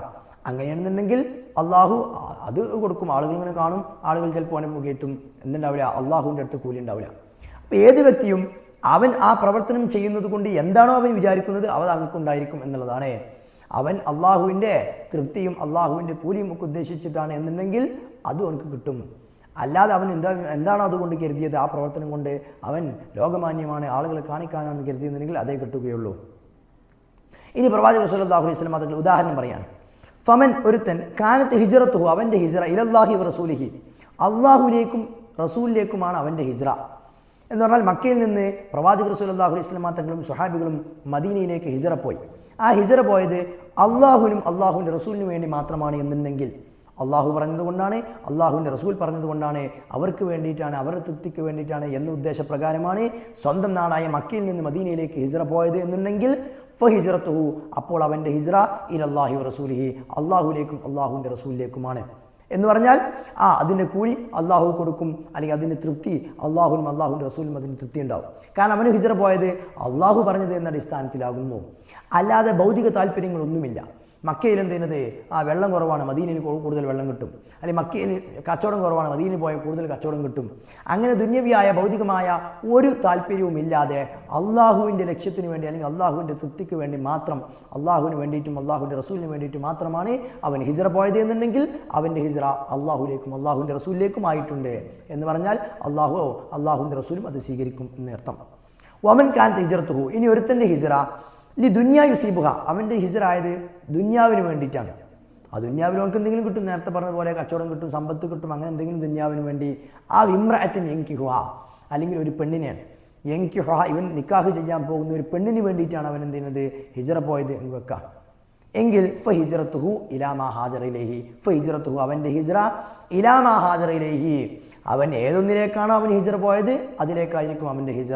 Speaker 1: അങ്ങനെയാണെന്നുണ്ടെങ്കിൽ അള്ളാഹു അത് കൊടുക്കും. ആളുകൾ ഇങ്ങനെ കാണും, ആളുകൾ ചിലപ്പോൾ അവനെ മുഖേറ്റും, എന്തുണ്ടാവില്ല, അള്ളാഹുവിൻ്റെ അടുത്ത് കൂലി ഉണ്ടാവില്ല. അപ്പോൾ ഏത് വ്യക്തിയും അവൻ ആ പ്രവർത്തനം ചെയ്യുന്നത് കൊണ്ട് എന്താണോ അവൻ വിചാരിക്കുന്നത് അത് അവൻക്കുണ്ടായിരിക്കും എന്നുള്ളതാണ്. അവൻ അള്ളാഹുവിൻ്റെ തൃപ്തിയും അള്ളാഹുവിൻ്റെ കൂലിയും ഒക്കെ ഉദ്ദേശിച്ചിട്ടാണ് എന്നുണ്ടെങ്കിൽ അതും അവനക്ക് കിട്ടും. അല്ലാതെ അവൻ എന്താണോ അതുകൊണ്ട് കരുതിയത്, ആ പ്രവർത്തനം കൊണ്ട് അവൻ ലോകമാന്യമാണ്, ആളുകളെ കാണിക്കാനാണെന്ന് കരുതിയെന്നുണ്ടെങ്കിൽ അതേ കിട്ടുകയുള്ളൂ. ഇനി പ്രവാചകർ സ്വല്ലല്ലാഹു അലൈഹി വസല്ലം അതിൽ ഉദാഹരണം പറയാണ്. ഫമൻ, ഒരുത്തൻ, കാനത്ത് ഹിജ്റത്തുഹു, അവൻ്റെ ഹിജ്റ, ഇലല്ലാഹി വറസൂലിഹി, അള്ളാഹുലേക്കും റസൂലിലേക്കുമാണ് അവൻ്റെ ഹിജ്റ. എന്ന് പറഞ്ഞാൽ മക്കയിൽ നിന്ന് പ്രവാചകർ സ്വല്ലല്ലാഹു അലൈഹി വസല്ലം തങ്ങളും സ്വഹാബികളും മദീനയിലേക്ക് ഹിജ്റ പോയി. ആ ഹിജ്റ പോയത് അള്ളാഹുവിനും അള്ളാഹുവിൻ്റെ റസൂലിനും വേണ്ടി മാത്രമാണ് എന്നുണ്ടെങ്കിൽ, അള്ളാഹു പറഞ്ഞതുകൊണ്ടാണ്, അള്ളാഹുവിൻ്റെ റസൂൽ പറഞ്ഞതുകൊണ്ടാണ്, അവർക്ക് വേണ്ടിയിട്ടാണ്, അവരുടെ തൃപ്തിക്ക് വേണ്ടിയിട്ടാണ് എന്ന ഉദ്ദേശപ്രകാരമാണ് സ്വന്തം നാടായ മക്കയിൽ നിന്ന് മദീനയിലേക്ക് ഹിജ്റ പോയത് എന്നുണ്ടെങ്കിൽ ഫഹിജ്റത്തുഹു, അപ്പോൾ അവൻ്റെ ഹിജ്റ ഇലല്ലാഹി വറസൂലിഹി, അള്ളാഹുലേക്കും അള്ളാഹുവിൻ്റെ റസൂലിലേക്കുമാണ്. എന്ന് പറഞ്ഞാൽ അതിൻ്റെ കൂലി അള്ളാഹു കൊടുക്കും, അല്ലെങ്കിൽ അതിൻ്റെ തൃപ്തി അള്ളാഹുവിനും അള്ളാഹുവിൻ്റെ റസൂലിനും അതിന് തൃപ്തി ഉണ്ടാവും. കാരണം അവന് ഹിജ്റ പോയത് അള്ളാഹു പറഞ്ഞത് എന്ന അടിസ്ഥാനത്തിലാകുന്നു, അല്ലാതെ ഭൗതിക താല്പര്യങ്ങളൊന്നുമില്ല. മക്കയിൽ എന്ത് വെള്ളം കുറവാണ്, മദീനയിൽ കൂടുതൽ വെള്ളം കിട്ടും, അല്ലെങ്കിൽ മക്കയിൽ കച്ചവടം കുറവാണ്, മദീനയിൽ പോയാൽ കൂടുതൽ കച്ചവടം കിട്ടും. അങ്ങനെ ദുന്യവിയായ ഭൗതികമായ ഒരു താല്പര്യവുമില്ലാതെ അള്ളാഹുവിൻ്റെ ലക്ഷ്യത്തിന് വേണ്ടി, അല്ലെങ്കിൽ അള്ളാഹുവിൻ്റെ തൃപ്തിക്ക് വേണ്ടി മാത്രം, അള്ളാഹുവിന് വേണ്ടിയിട്ടും അള്ളാഹുവിൻ്റെ റസൂലിന് വേണ്ടിയിട്ടും മാത്രമാണ് അവൻ ഹിജ്റ പോയത് എന്നുണ്ടെങ്കിൽ അവൻ്റെ ഹിജ്റ അള്ളാഹുലേക്കും അള്ളാഹുവിൻ്റെ റസൂലിലേക്കും ആയിട്ടുണ്ട് എന്ന് പറഞ്ഞാൽ അള്ളാഹുവിൻ്റെ റസൂലും അത് സ്വീകരിക്കും എന്നർത്ഥം. വമൻ കാനത്ത് ഹിജ്റത്തുഹു, ഇനി ഒരുത്തൻ്റെ ഹിജ്റ ദുന്യാ യുസീബുഹ, അവൻ്റെ ഹിജ്റ ആയത് ദുന്യാവിന് വേണ്ടിയിട്ടാണ്. ആ ദുന്യാവിന് അവർക്ക് എന്തെങ്കിലും കിട്ടും, നേരത്തെ പറഞ്ഞ പോലെ കച്ചവടം കിട്ടും, സമ്പത്ത് കിട്ടും, അങ്ങനെ എന്തെങ്കിലും ദുന്യാവിന് വേണ്ടി. ആ ഇംറഅത്തിൻ യൻകിഹുഹ, അല്ലെങ്കിൽ ഒരു പെണ്ണിനെയാണ് യൻകിഹുഹ, ഇവൻ നിക്കാഹ് ചെയ്യാൻ പോകുന്ന ഒരു പെണ്ണിന് വേണ്ടിയിട്ടാണ് അവൻ എന്ത് ചെയ്യുന്നത്, ഹിജ്റ പോയത് എന്ന് വെക്കാം. എങ്കിൽ ഫഹിജ്റത്തുഹു ഇലാ മാ ഹാജറ ഇലൈഹി, ഫഹിജ്റത്തുഹു, അവൻ്റെ ഹിജ്റ ഇലാ മാ ഹാജറ ഇലൈഹി, അവൻ ഏതൊന്നിലേക്കാണോ അവൻ ഹിജ്റ പോയത് അതിലേക്കായിരിക്കും അവൻ്റെ ഹിജ്റ.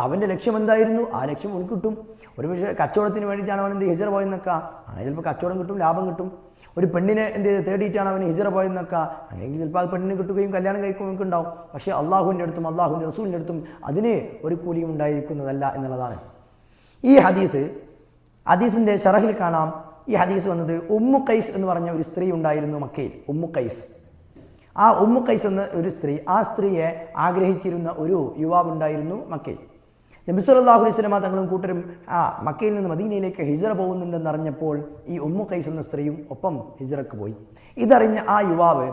Speaker 1: അവൻ്റെ ലക്ഷ്യം എന്തായിരുന്നു, ആ ലക്ഷ്യം അവൻ കിട്ടും. ഒരു പക്ഷേ കച്ചവടത്തിന് വേണ്ടിയിട്ടാണ് അവൻ ഹിജ്റ പോയെന്നൊക്കെ, അങ്ങനെ ചിലപ്പോൾ കച്ചവടം കിട്ടും, ലാഭം കിട്ടും. ഒരു പെണ്ണിനെ തേടിയിട്ടാണ് അവൻ ഹിജ്റ പോയെന്നൊക്കെ, അങ്ങനെയെങ്കിൽ ചിലപ്പോൾ ആ പെണ്ണിനെ കിട്ടുകയും കല്യാണം കഴിക്കുകയും നമുക്ക് ഉണ്ടാവും. പക്ഷേ അള്ളാഹുവിൻ്റെ അടുത്തും അള്ളാഹുവിൻ്റെ റസൂലിൻ്റെ അടുത്തും അതിന് ഒരു കൂലിയും ഉണ്ടായിരിക്കുന്നതല്ല എന്നുള്ളതാണ്. ഈ ഹദീസിൻ്റെ ഷറഹിൽ കാണാം. ഈ ഹദീസ് വന്നത് ഉമ്മു ഖൈസ് എന്ന് പറഞ്ഞ ഒരു സ്ത്രീ ഉണ്ടായിരുന്നു മക്കയിൽ. ഉമ്മു ഖൈസ്, ആ ഉമ്മു ഖൈസ് എന്ന ഒരു സ്ത്രീ, ആ സ്ത്രീയെ ആഗ്രഹിച്ചിരുന്ന ഒരു യുവാവുണ്ടായിരുന്നു മക്കയിൽ. നബി സല്ലല്ലാഹു അലൈഹി വസല്ലമ തങ്ങളും കൂട്ടരും മക്കയിൽ നിന്ന് മദീനയിലേക്ക് ഹിജ്റ പോകുന്നുണ്ടെന്നറിഞ്ഞപ്പോൾ ഈ ഉമ്മു ഖൈസ് എന്ന സ്ത്രീയും ഒപ്പം ഹിജ്റക്ക് പോയി. ഇതറിഞ്ഞ ആ യുവാവ്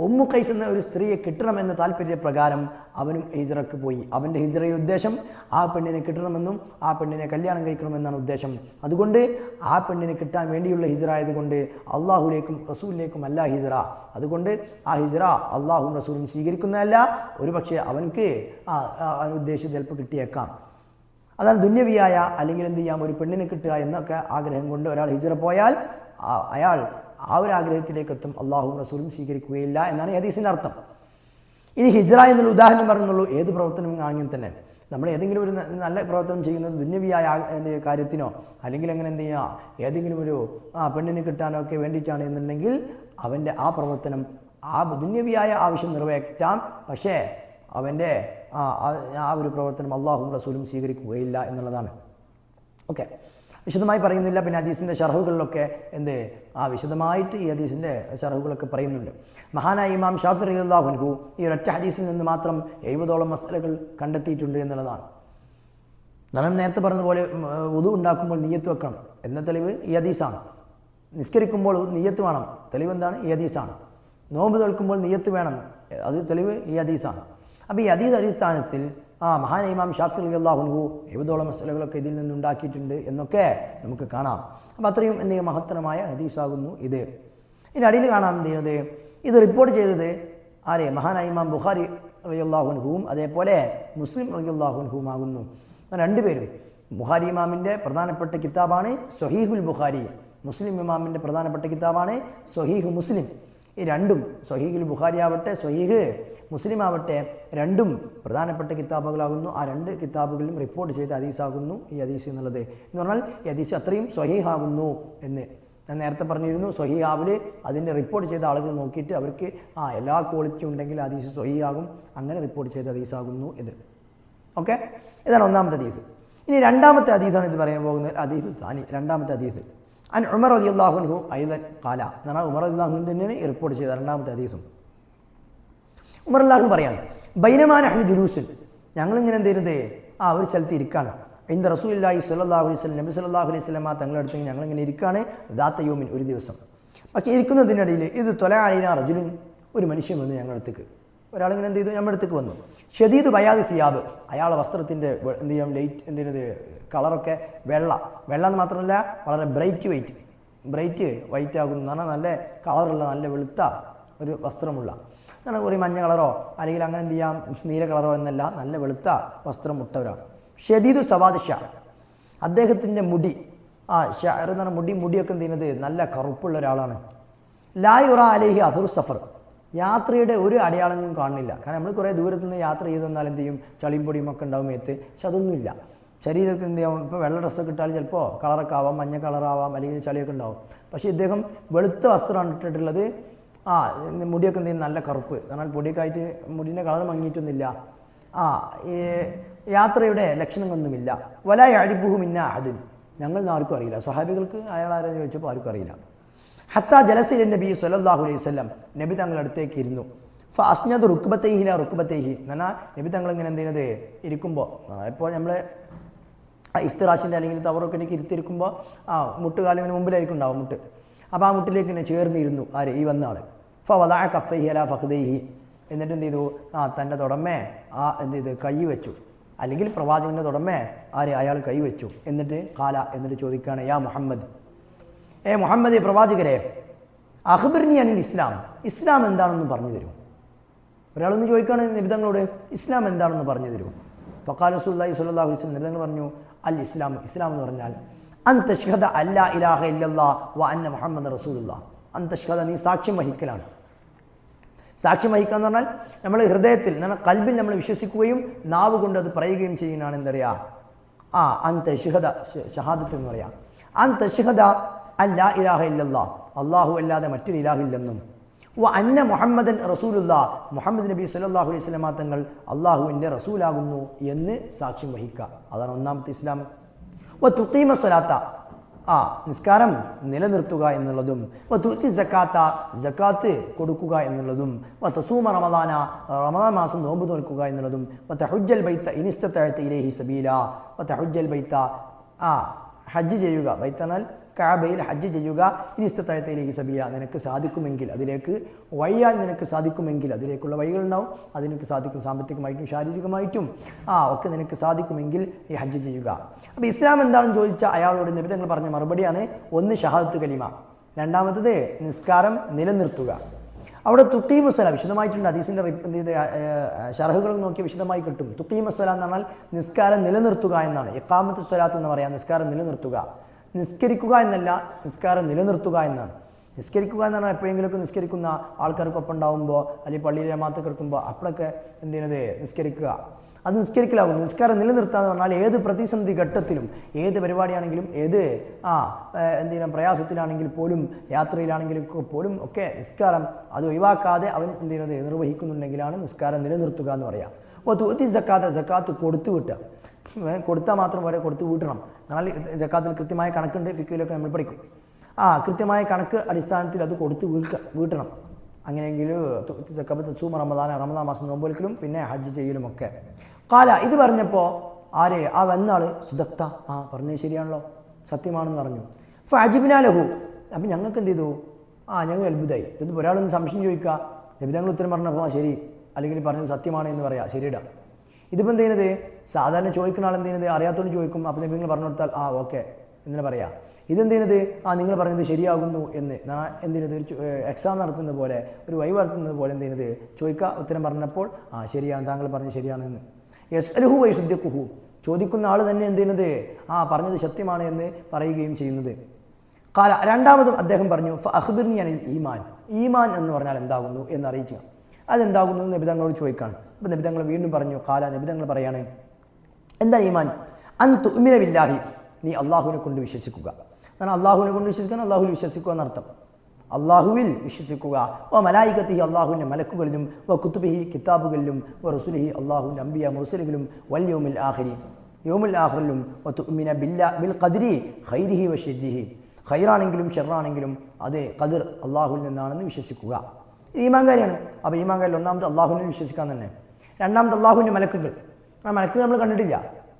Speaker 1: ഉമ്മു ഖൈസ് എന്ന ഒരു സ്ത്രീയെ കിട്ടണമെന്ന താല്പര്യപ്രകാരം അവനും ഹിജ്റക്ക് പോയി. അവൻ്റെ ഹിജ്റയുടെ ഉദ്ദേശം ആ പെണ്ണിനെ കിട്ടണമെന്നും ആ പെണ്ണിനെ കല്യാണം കഴിക്കണമെന്നാണ് ഉദ്ദേശം. അതുകൊണ്ട് ആ പെണ്ണിനെ കിട്ടാൻ വേണ്ടിയുള്ള ഹിജ്റ ആയതുകൊണ്ട് അള്ളാഹുലേക്കും റസൂലിലേക്കും അല്ല ഹിജ്റ. അതുകൊണ്ട് ആ ഹിജ്റ അള്ളാഹും റസൂലും സ്വീകരിക്കുന്നതല്ല. ഒരുപക്ഷെ അവൻക്ക് ഉദ്ദേശം ചിലപ്പോൾ കിട്ടിയേക്കാം. അതാണ് ദുന്യവിയായ അല്ലെങ്കിൽ എന്ത് ചെയ്യാം ഒരു പെണ്ണിനെ കിട്ടുക എന്നൊക്കെ ആഗ്രഹം കൊണ്ട് ഒരാൾ ഹിജ്റ പോയാൽ അയാൾ ആ ഒരു ആഗ്രഹത്തിലേക്ക് എത്തും. അള്ളാഹും റസൂലും സ്വീകരിക്കുകയില്ല എന്നാണ് ഹദീസിൻ്റെ അർത്ഥം. ഇനി ഹിജ്റ എന്നുള്ള ഉദാഹരണം പറഞ്ഞുള്ളൂ. ഏത് പ്രവർത്തനം അങ്ങനെ തന്നെ നമ്മൾ ഏതെങ്കിലും ഒരു നല്ല പ്രവർത്തനം ചെയ്യുന്നത് ദുന്യവിയായ കാര്യത്തിനോ അല്ലെങ്കിൽ അങ്ങനെ എന്ത് ചെയ്യുക ഏതെങ്കിലും ഒരു പെണ്ണിന് കിട്ടാനോ ഒക്കെ വേണ്ടിയിട്ടാണ് എന്നുണ്ടെങ്കിൽ അവൻ്റെ ആ പ്രവർത്തനം ആ ദുന്യവിയായ ആവശ്യം നിറവേറ്റാം. പക്ഷേ അവൻ്റെ ആ ഒരു പ്രവർത്തനം അള്ളാഹും റസൂലും സ്വീകരിക്കുകയില്ല എന്നുള്ളതാണ്. ഓക്കെ, വിശദമായി പറയുന്നില്ല. പിന്നെ ഹദീസിൻ്റെ ഷർഹുകളിലൊക്കെ വിശദമായിട്ട് ഈ ഹദീസിൻ്റെ ഷർഹുകളൊക്കെ പറയുന്നുണ്ട്. മഹാനായ ഇമാം ഷാഫി റളിയല്ലാഹു അൻഹു ഈ ഒരൊറ്റ ഹദീസിൽ നിന്ന് മാത്രം 70ഓളം മസ്അലകൾ കണ്ടെത്തിയിട്ടുണ്ട് എന്നുള്ളതാണ്. നമ്മൾ നേരത്തെ പറഞ്ഞതുപോലെ വുദു ഉണ്ടാക്കുമ്പോൾ നിയ്യത്ത് വെക്കണം എന്ന തെളിവ് ഈ ഹദീസാണ്. നിസ്കരിക്കുമ്പോൾ നിയ്യത്ത് വേണം, തെളിവ് എന്താണ്? ഈ ഹദീസാണ്. നോമ്പ് തോൽക്കുമ്പോൾ നിയ്യത്ത് വേണം, അത് തെളിവ് ഈ ഹദീസാണ്. അപ്പോൾ ഈ ഹദീസ് അടിസ്ഥാനത്തിൽ മഹാൻ ഇമാം ഷാഫി റളിയല്ലാഹു അൻഹു 70ഓളം മസ്അലകളൊക്കെ ഇതിൽ നിന്നുണ്ടാക്കിയിട്ടുണ്ട് എന്നൊക്കെ നമുക്ക് കാണാം. അപ്പോൾ അത്രയും മഹത്തരമായ ഹദീസാകുന്നു ഇത്. ഇനി അടിയിൽ കാണാൻ ചെയ്യുന്നത് ഇത് റിപ്പോർട്ട് ചെയ്തത് ആരെ? മഹാനായ ഇമാം ബുഖാരി റളിയല്ലാഹു അൻഹുവും അതേപോലെ മുസ്ലിം റളിയല്ലാഹു അൻഹുവും ആകുന്നു. രണ്ടുപേരും ബുഖാരി ഇമാമിൻ്റെ പ്രധാനപ്പെട്ട കിതാബാണ് സ്വഹീഹുൽ ബുഖാരി, മുസ്ലിം ഇമാമിൻ്റെ പ്രധാനപ്പെട്ട കിതാബാണ് സ്വഹീഹു മുസ്ലിം. ഈ രണ്ടും സ്വഹീഹുൽ ബുഖാരി ആവട്ടെ സ്വഹീഹ് മുസ്ലിം ആവട്ടെ രണ്ടും പ്രധാനപ്പെട്ട കിതാബുകളാകുന്നു. ആ രണ്ട് കിതാബുകളിലും റിപ്പോർട്ട് ചെയ്ത ഹദീസാകുന്നു ഈ ഹദീസ് എന്നുള്ളത്. എന്ന് പറഞ്ഞാൽ ഈ ഹദീസ് അത്രയും സ്വഹീഹാകുന്നു എന്ന് ഞാൻ നേരത്തെ പറഞ്ഞിരുന്നു. സ്വഹീഹാവിൽ അതിൻ്റെ റിപ്പോർട്ട് ചെയ്ത ആളുകൾ നോക്കിയിട്ട് അവർക്ക് എല്ലാ ക്വാളിറ്റി ഉണ്ടെങ്കിൽ ഹദീസ് സ്വഹീഹാകും. അങ്ങനെ റിപ്പോർട്ട് ചെയ്ത ഹദീസാകുന്നു ഇത്. ഓക്കെ, ഇതാണ് ഒന്നാമത്തെ ഹദീസ്. ഇനി രണ്ടാമത്തെ ഹദീസാണ് ഇത് പറയാൻ പോകുന്നത്. ഹദീസ് താനി, രണ്ടാമത്തെ ഹദീസ് അൻ ഉമർ റളിയല്ലാഹു അൻഹു അയ്ദൻ ഖാല എന്ന് പറഞ്ഞാൽ ഉമർ റളിയല്ലാഹു അൻഹു തന്നെയാണ് റിപ്പോർട്ട് ചെയ്ത രണ്ടാമത്തെ ഹദീസും. ഉമർ റളിയല്ലാഹു അൻഹു പറയാണ്, ബൈനമാ നഹ്നു ജുലൂസുൻ, ഞങ്ങളിങ്ങനെ എന്ത് ചെയ്യുന്നത് ഒരു സ്ഥലത്ത് ഇരിക്കുകയാണ്. ഇന്ദ റസൂലുള്ളാഹി സ്വല്ലല്ലാഹു അലൈഹി വസല്ലം, നബി സല്ലല്ലാഹു അലൈഹി വസല്ലം തങ്ങളുടെ അടുത്ത് ഞങ്ങളിങ്ങനെ ഇരിക്കുകയാണ്. ദാത്ത യൗമിൻ, ഒരു ദിവസം. പക്ഷേ ഇരിക്കുന്നതിനിടയിൽ ഇത് ത്വല അലൈനാ റജുലുൻ, ഒരു മനുഷ്യൻ വന്നു ഞങ്ങളുടെ അടുത്തേക്ക്. ഒരാളിങ്ങനെ എന്ത് ചെയ്തു? നമ്മുടെ അടുത്തേക്ക് വന്നു. ഷദീദ് ബയാദ് സിയാബ്, അയാളെ വസ്ത്രത്തിൻ്റെ എന്ത് ചെയ്യാം ലൈറ്റ് എന്തിനത് കളറൊക്കെ വെള്ള എന്ന് മാത്രമല്ല വളരെ ബ്രൈറ്റ് വൈറ്റ് ആകുന്നു. എന്ന് പറഞ്ഞാൽ നല്ല കളറുള്ള നല്ല വെളുത്ത ഒരു വസ്ത്രമുള്ള, എന്നാൽ ഒരു മഞ്ഞ കളറോ അല്ലെങ്കിൽ അങ്ങനെ എന്ത് ചെയ്യാം നീല കളറോ എന്നല്ല, നല്ല വെളുത്ത വസ്ത്രം മുട്ടവരാണ്. ഷദീദു സവാദ് ഷാ, അദ്ദേഹത്തിൻ്റെ മുടി ഷാർ എന്ന് പറഞ്ഞാൽ മുടിയൊക്കെ എന്ത് ചെയ്യുന്നത് നല്ല കറുപ്പുള്ള ഒരാളാണ്. ലാ യുറ അലൈഹി അഥറു സഫർ, യാത്രയുടെ ഒരു അടയാളങ്ങളും കാണുന്നില്ല. കാരണം നമ്മൾ കുറേ ദൂരത്തു നിന്ന് യാത്ര ചെയ്ത് വന്നാൽ എന്ത് ചെയ്യും ചളിയും പൊടിയും ഒക്കെ ഉണ്ടാവും മേത്ത്. പക്ഷെ അതൊന്നുമില്ല. ശരീരത്തിൽ എന്ത് ചെയ്യാം, ഇപ്പോൾ വെള്ള ഡ്രസ്സൊക്കെ ഇട്ടാൽ ചിലപ്പോൾ കളറൊക്കെ ആവാം, മഞ്ഞ കളറാവാം, അല്ലെങ്കിൽ ചളിയൊക്കെ ഉണ്ടാവും. പക്ഷേ ഇദ്ദേഹം വെളുത്ത വസ്ത്രമാണ് ഇട്ടിട്ടുള്ളത്. മുടിയൊക്കെ എന്ത് ചെയ്യും നല്ല കറുപ്പ്, എന്നാൽ പൊടിയൊക്കെ ആയിട്ട് മുടിൻ്റെ കളർ മങ്ങിയിട്ടൊന്നുമില്ല. യാത്രയുടെ ലക്ഷണങ്ങളൊന്നുമില്ല. വല യഅരിഫുഹു മിന്നാ അഹദുൻ, ഞങ്ങൾ ആർക്കും അറിയില്ല. സ്വഹാബികൾക്ക് അയാൾ ആരെന്ന് ചോദിച്ചപ്പോൾ ആർക്കും അറിയില്ല. ഹത്താ ജലസിൽ നബി സ്വല്ലല്ലാഹു അലൈഹി വസല്ലം, നബി തങ്ങളുടെ അടുത്തേക്ക് ഇരുന്നു. ഫഅസ്നദ റുക്ബതൈഹി ലാ റുക്ബതൈഹി, എന്നാൽ നബി തങ്ങൾ ഇങ്ങനെ എന്ത് ചെയ്യുന്നത് ഇരിക്കുമ്പോൾ, ഇപ്പോൾ നമ്മൾ ഇഫ്തിറാഷിൻ്റെ അല്ലെങ്കിൽ തവറൊക്കെ ഇരുത്തിരിക്കുമ്പോൾ മുട്ടുകാലിന് മുമ്പിലായിരിക്കും ഉണ്ടാവും മുട്ട്. അപ്പോൾ ആ മുട്ടിലേക്ക് ഇങ്ങനെ ചേർന്നിരുന്നു ഈ വന്ന ആൾ. ഫവദഅ കഫൈഹി അലാ ഫഖദൈഹി, എന്നിട്ട് എന്ത് ചെയ്തു തൻ്റെ തുടമേ എന്ത് ചെയ്ത് കൈ വെച്ചു, അല്ലെങ്കിൽ പ്രവാചകൻ്റെ തുടമേ അയാൾ കൈ വെച്ചു. എന്നിട്ട് ചോദിക്കുകയാണ്, യാ മുഹമ്മദ്, മുഹമ്മദ് പ്രവാചകരെ, അഖ്ബിർനി അനിൽ ഇസ്ലാം, ഇസ്ലാം എന്താണെന്ന് പറഞ്ഞു തരൂ. ഒരാളൊന്ന് ചോദിക്കുകയാണ് നബിതങ്ങളോട്, ഇസ്ലാം എന്താണെന്ന് പറഞ്ഞു തരൂ. ഫഖാല റസൂലുള്ളാഹി സ്വല്ലല്ലാഹു അലൈഹി വസല്ലം, നബിതങ്ങൾ പറഞ്ഞു, അൽ ഇസ്ലാം, ഇസ്ലാം എന്ന് പറഞ്ഞാൽ അൻ തശ്ഹദ അല്ലാ ഇലാഹ ഇല്ലല്ലാഹ് വ അന്ന മുഹമ്മദ് റസൂലുള്ളാഹ്. അൻ തശ്ഹദ, നീ സാക്ഷ്യം വഹിക്കലാണ്. സാക്ഷ്യം വഹിക്കുക എന്ന് പറഞ്ഞാൽ നമ്മൾ ഹൃദയത്തിൽ കൽബിൽ നമ്മൾ വിശ്വസിക്കുകയും നാവ് കൊണ്ട് അത് പറയുകയും ചെയ്യുന്നതാണ് എന്തറിയാം അൻ തശ്ഹദ, ഷഹാദത്ത് എന്ന് പറയാം. അൻ തശ്ഹദ അല്ലാ ഇലാഹ ഇല്ലല്ലാഹ്, അല്ലാഹു അല്ലാതെ മറ്റൊരു ഇലാഹില്ലെന്നും, വ അന്ന മുഹമ്മദൻ റസൂലുള്ളാഹ്, മുഹമ്മദ് നബി സല്ലല്ലാഹു അലൈഹി വസല്ലം തങ്ങൾ അള്ളാഹുവിൻ്റെ റസൂലാകുന്നു എന്ന് സാക്ഷ്യം വഹിക്കുക. അതാണ് ഒന്നാമത്തെ ഇസ്ലാം. വ തുഖീമ സ്വലാത്ത, നിസ്കാരം നിലനിർത്തുക എന്നുള്ളതും തുത്തി സക്കാത്ത് കൊടുക്കുക എന്നുള്ളതും തസൂമ റമദാൻ മാസം നോമ്പ് നോൽക്കുക എന്നുള്ളതും തഹുജ്ജൽ ബൈത്ത ഇനിസ്തതഅത ഇലൈഹി സബീല തഹുജ്ജൽ ബൈത്ത ഹജ്ജ് ചെയ്യുക. ബൈത്തനാൽ കഅബയിൽ ഹജ്ജ് ചെയ്യുക. ഇനിസ്തതഅത ഇലൈഹി സബീല നിനക്ക് സാധിക്കുമെങ്കിൽ അതിലേക്ക് വഴിയാൻ നിനക്ക് സാധിക്കുമെങ്കിൽ അതിലേക്കുള്ള വഴികളുണ്ടാവും. അത് നിനക്ക് സാധിക്കും. സാമ്പത്തികമായിട്ടും ശാരീരികമായിട്ടും ഒക്കെ നിനക്ക് സാധിക്കുമെങ്കിൽ ഈ ഹജ്ജ് ചെയ്യുക. അപ്പോൾ ഇസ്ലാം എന്താണെന്ന് ചോദിച്ച അയാളോട് നബി തങ്ങൾ പറഞ്ഞ മറുപടിയാണ് ഒന്ന് ഷഹാദത്ത് കലിമ, രണ്ടാമത്തത് നിസ്കാരം നിലനിർത്തുക. അവിടെ തുക്കീമുസ്സല വിശദമായിട്ടുണ്ട്. ഹദീസിൻ്റെ ഷർഹുകൾ നോക്കി വിശദമായി കിട്ടും. തുക്കീമുസ്സല എന്ന് പറഞ്ഞാൽ നിസ്കാരം നിലനിർത്തുക എന്നാണ്. ഇഖാമത്തു സ്വലാത്ത് എന്ന് പറയാം, നിസ്കാരം നിലനിർത്തുക. നിസ്കരിക്കുക എന്നല്ല, നിസ്കാരം നിലനിർത്തുക എന്നാണ്. നിസ്കരിക്കുക എന്ന് പറഞ്ഞാൽ എപ്പോഴെങ്കിലുമൊക്കെ നിസ്കരിക്കുന്ന ആൾക്കാർക്കൊപ്പം ഉണ്ടാകുമ്പോൾ അല്ലെങ്കിൽ പള്ളിയിൽ ജമാഅത്ത് കിടക്കുമ്പോൾ അപ്പോഴൊക്കെ എന്ത് ചെയ്യുന്നത് നിസ്കരിക്കുക, അത് നിസ്കരിക്കലാകുന്നു. നിസ്കാരം നിലനിർത്തുക എന്ന് പറഞ്ഞാൽ ഏത് പ്രതിസന്ധി ഘട്ടത്തിലും ഏത് പരിപാടിയാണെങ്കിലും ഏത് എന്ത് ചെയ്യണം പ്രയാസത്തിലാണെങ്കിൽ പോലും യാത്രയിലാണെങ്കിലും പോലും ഒക്കെ നിസ്കാരം അത് ഒഴിവാക്കാതെ അവൻ എന്ത് ചെയ്യുന്നത് നിർവഹിക്കുന്നുണ്ടെങ്കിലാണ് നിസ്കാരം നിലനിർത്തുക എന്ന് പറയാം. ഒത്തി സക്കാത്ത് കൊടുത്തു വിട്ടുക. കൊടുത്താൽ മാത്രം പോരെ, കൊടുത്ത് വീട്ടണം. എന്നാൽ സക്കാത്തിൽ കൃത്യമായ കണക്കുണ്ട്, ഫിഖിലൊക്കെ നമ്മൾ പഠിക്കും. കൃത്യമായ കണക്ക് അടിസ്ഥാനത്തിൽ അത് കൊടുത്ത് വീട്ടണം. അങ്ങനെയെങ്കിൽ സക്കാത്ത് സൂമ റമദാൻ മാസം നോമ്പൊലിക്കലും പിന്നെ ഹജ്ജ് ചെയ്യലും ഒക്കെ. ഇത് പറഞ്ഞപ്പോൾ വന്നാൾ സുദക്ത പറഞ്ഞത് ശരിയാണല്ലോ, സത്യമാണെന്ന് പറഞ്ഞു. ഫഅജിബ്നാലഹു അപ്പം ഞങ്ങൾക്ക് എന്ത് ചെയ്തു? ഞങ്ങൾ അത്ഭുതമായി. എന്നിട്ട് ഒരാളൊന്ന് സംശയം ചോദിക്കുക, നബി തങ്ങൾ ഉത്തരം പറഞ്ഞപ്പോൾ ശരി, അല്ലെങ്കിൽ പറഞ്ഞത് സത്യമാണ് എന്ന് പറയാം, ശരിയിടാം. ഇതിപ്പോൾ എന്ത് ചെയ്യുന്നത്? സാധാരണ ചോദിക്കുന്ന ആൾ എന്ത് ചെയ്യുന്നത്? അറിയാത്തോണ്ട് ചോദിക്കും. അപ്പം നിങ്ങൾ പറഞ്ഞു കൊടുത്താൽ ഓക്കെ എന്ന് പറയാം. ഇതെന്ത് ചെയ്യുന്നത്? നിങ്ങൾ പറയുന്നത് ശരിയാകുന്നു എന്ന് എന്ത് ചെയ്യുന്നത്? എക്സാം നടത്തുന്നത് പോലെ, ഒരു വൈവ് നടത്തുന്നത് പോലെ എന്ത് ചെയ്യുന്നത്? ചോദിക്കുക. ഉത്തരം പറഞ്ഞപ്പോൾ ശരിയാണ്, താങ്കൾ പറഞ്ഞത് ശരിയാണെന്ന്. യസ്അലുഹു വയസുദ്ദഖുഹു ചോദിക്കുന്ന ആൾ തന്നെ എന്ത് ചെയ്യുന്നത്? പറഞ്ഞത് സത്യമാണ് എന്ന് പറയുകയും ചെയ്യുന്നത്. രണ്ടാമതും അദ്ദേഹം പറഞ്ഞു ഫഅഖ്ബിർനി അനിൽ ഈമാൻ. ഈമാൻ എന്ന് പറഞ്ഞാൽ എന്താകുന്നു എന്ന് അറിയിക്കുക. അതെന്താകുന്നു എന്ന് നബി തങ്ങളോട് ചോദിക്കാണ്. അപ്പം നബി തങ്ങൾ വീണ്ടും പറഞ്ഞു. നബി തങ്ങൾ പറയാണ്, എന്താണ് ഈമാൻ? അൻ തുഅ്മിന ബില്ലാഹി, നീ അള്ളാഹുവിനെ കൊണ്ട് വിശ്വസിക്കുക. കാരണം അള്ളാഹുവിനെ കൊണ്ട് വിശ്വസിക്കാൻ അള്ളാഹുവിൽ വിശ്വസിക്കുക എന്നർത്ഥം. അള്ളാഹുവിൽ വിശ്വസിക്കുക. മലായികത്തിഹി അള്ളാഹുവിൻ്റെ മലക്കുകളിലും കുത്തുബിഹി കിതാബുകളിലും റസുലിഹി അള്ളാഹുവിൻ്റെ അംബിയ മുർസലുകളിലും വൽ യൗമിൽ ആഖിരി യൗമുൽ ആഖിറിലും തുഅ്മിന ബിൽ ഖദ്രി ഖൈരിഹി വശർരിഹി, ഖൈറാണെങ്കിലും ഷർറാണെങ്കിലും അത് ഖദർ അള്ളാഹുവിൽ നിന്നാണെന്ന് വിശ്വസിക്കുക. ഈമാൻ കാര്യമാണ്. അപ്പോൾ ഈമാൻ കാര്യം ഒന്നാമത് അള്ളാഹുവിനെ വിശ്വസിക്കാൻ തന്നെ. രണ്ടാമത് അള്ളാഹുവിൻ്റെ മലക്കുകൾ. മലക്കുകൾ നമ്മൾ കണ്ടിട്ടില്ല,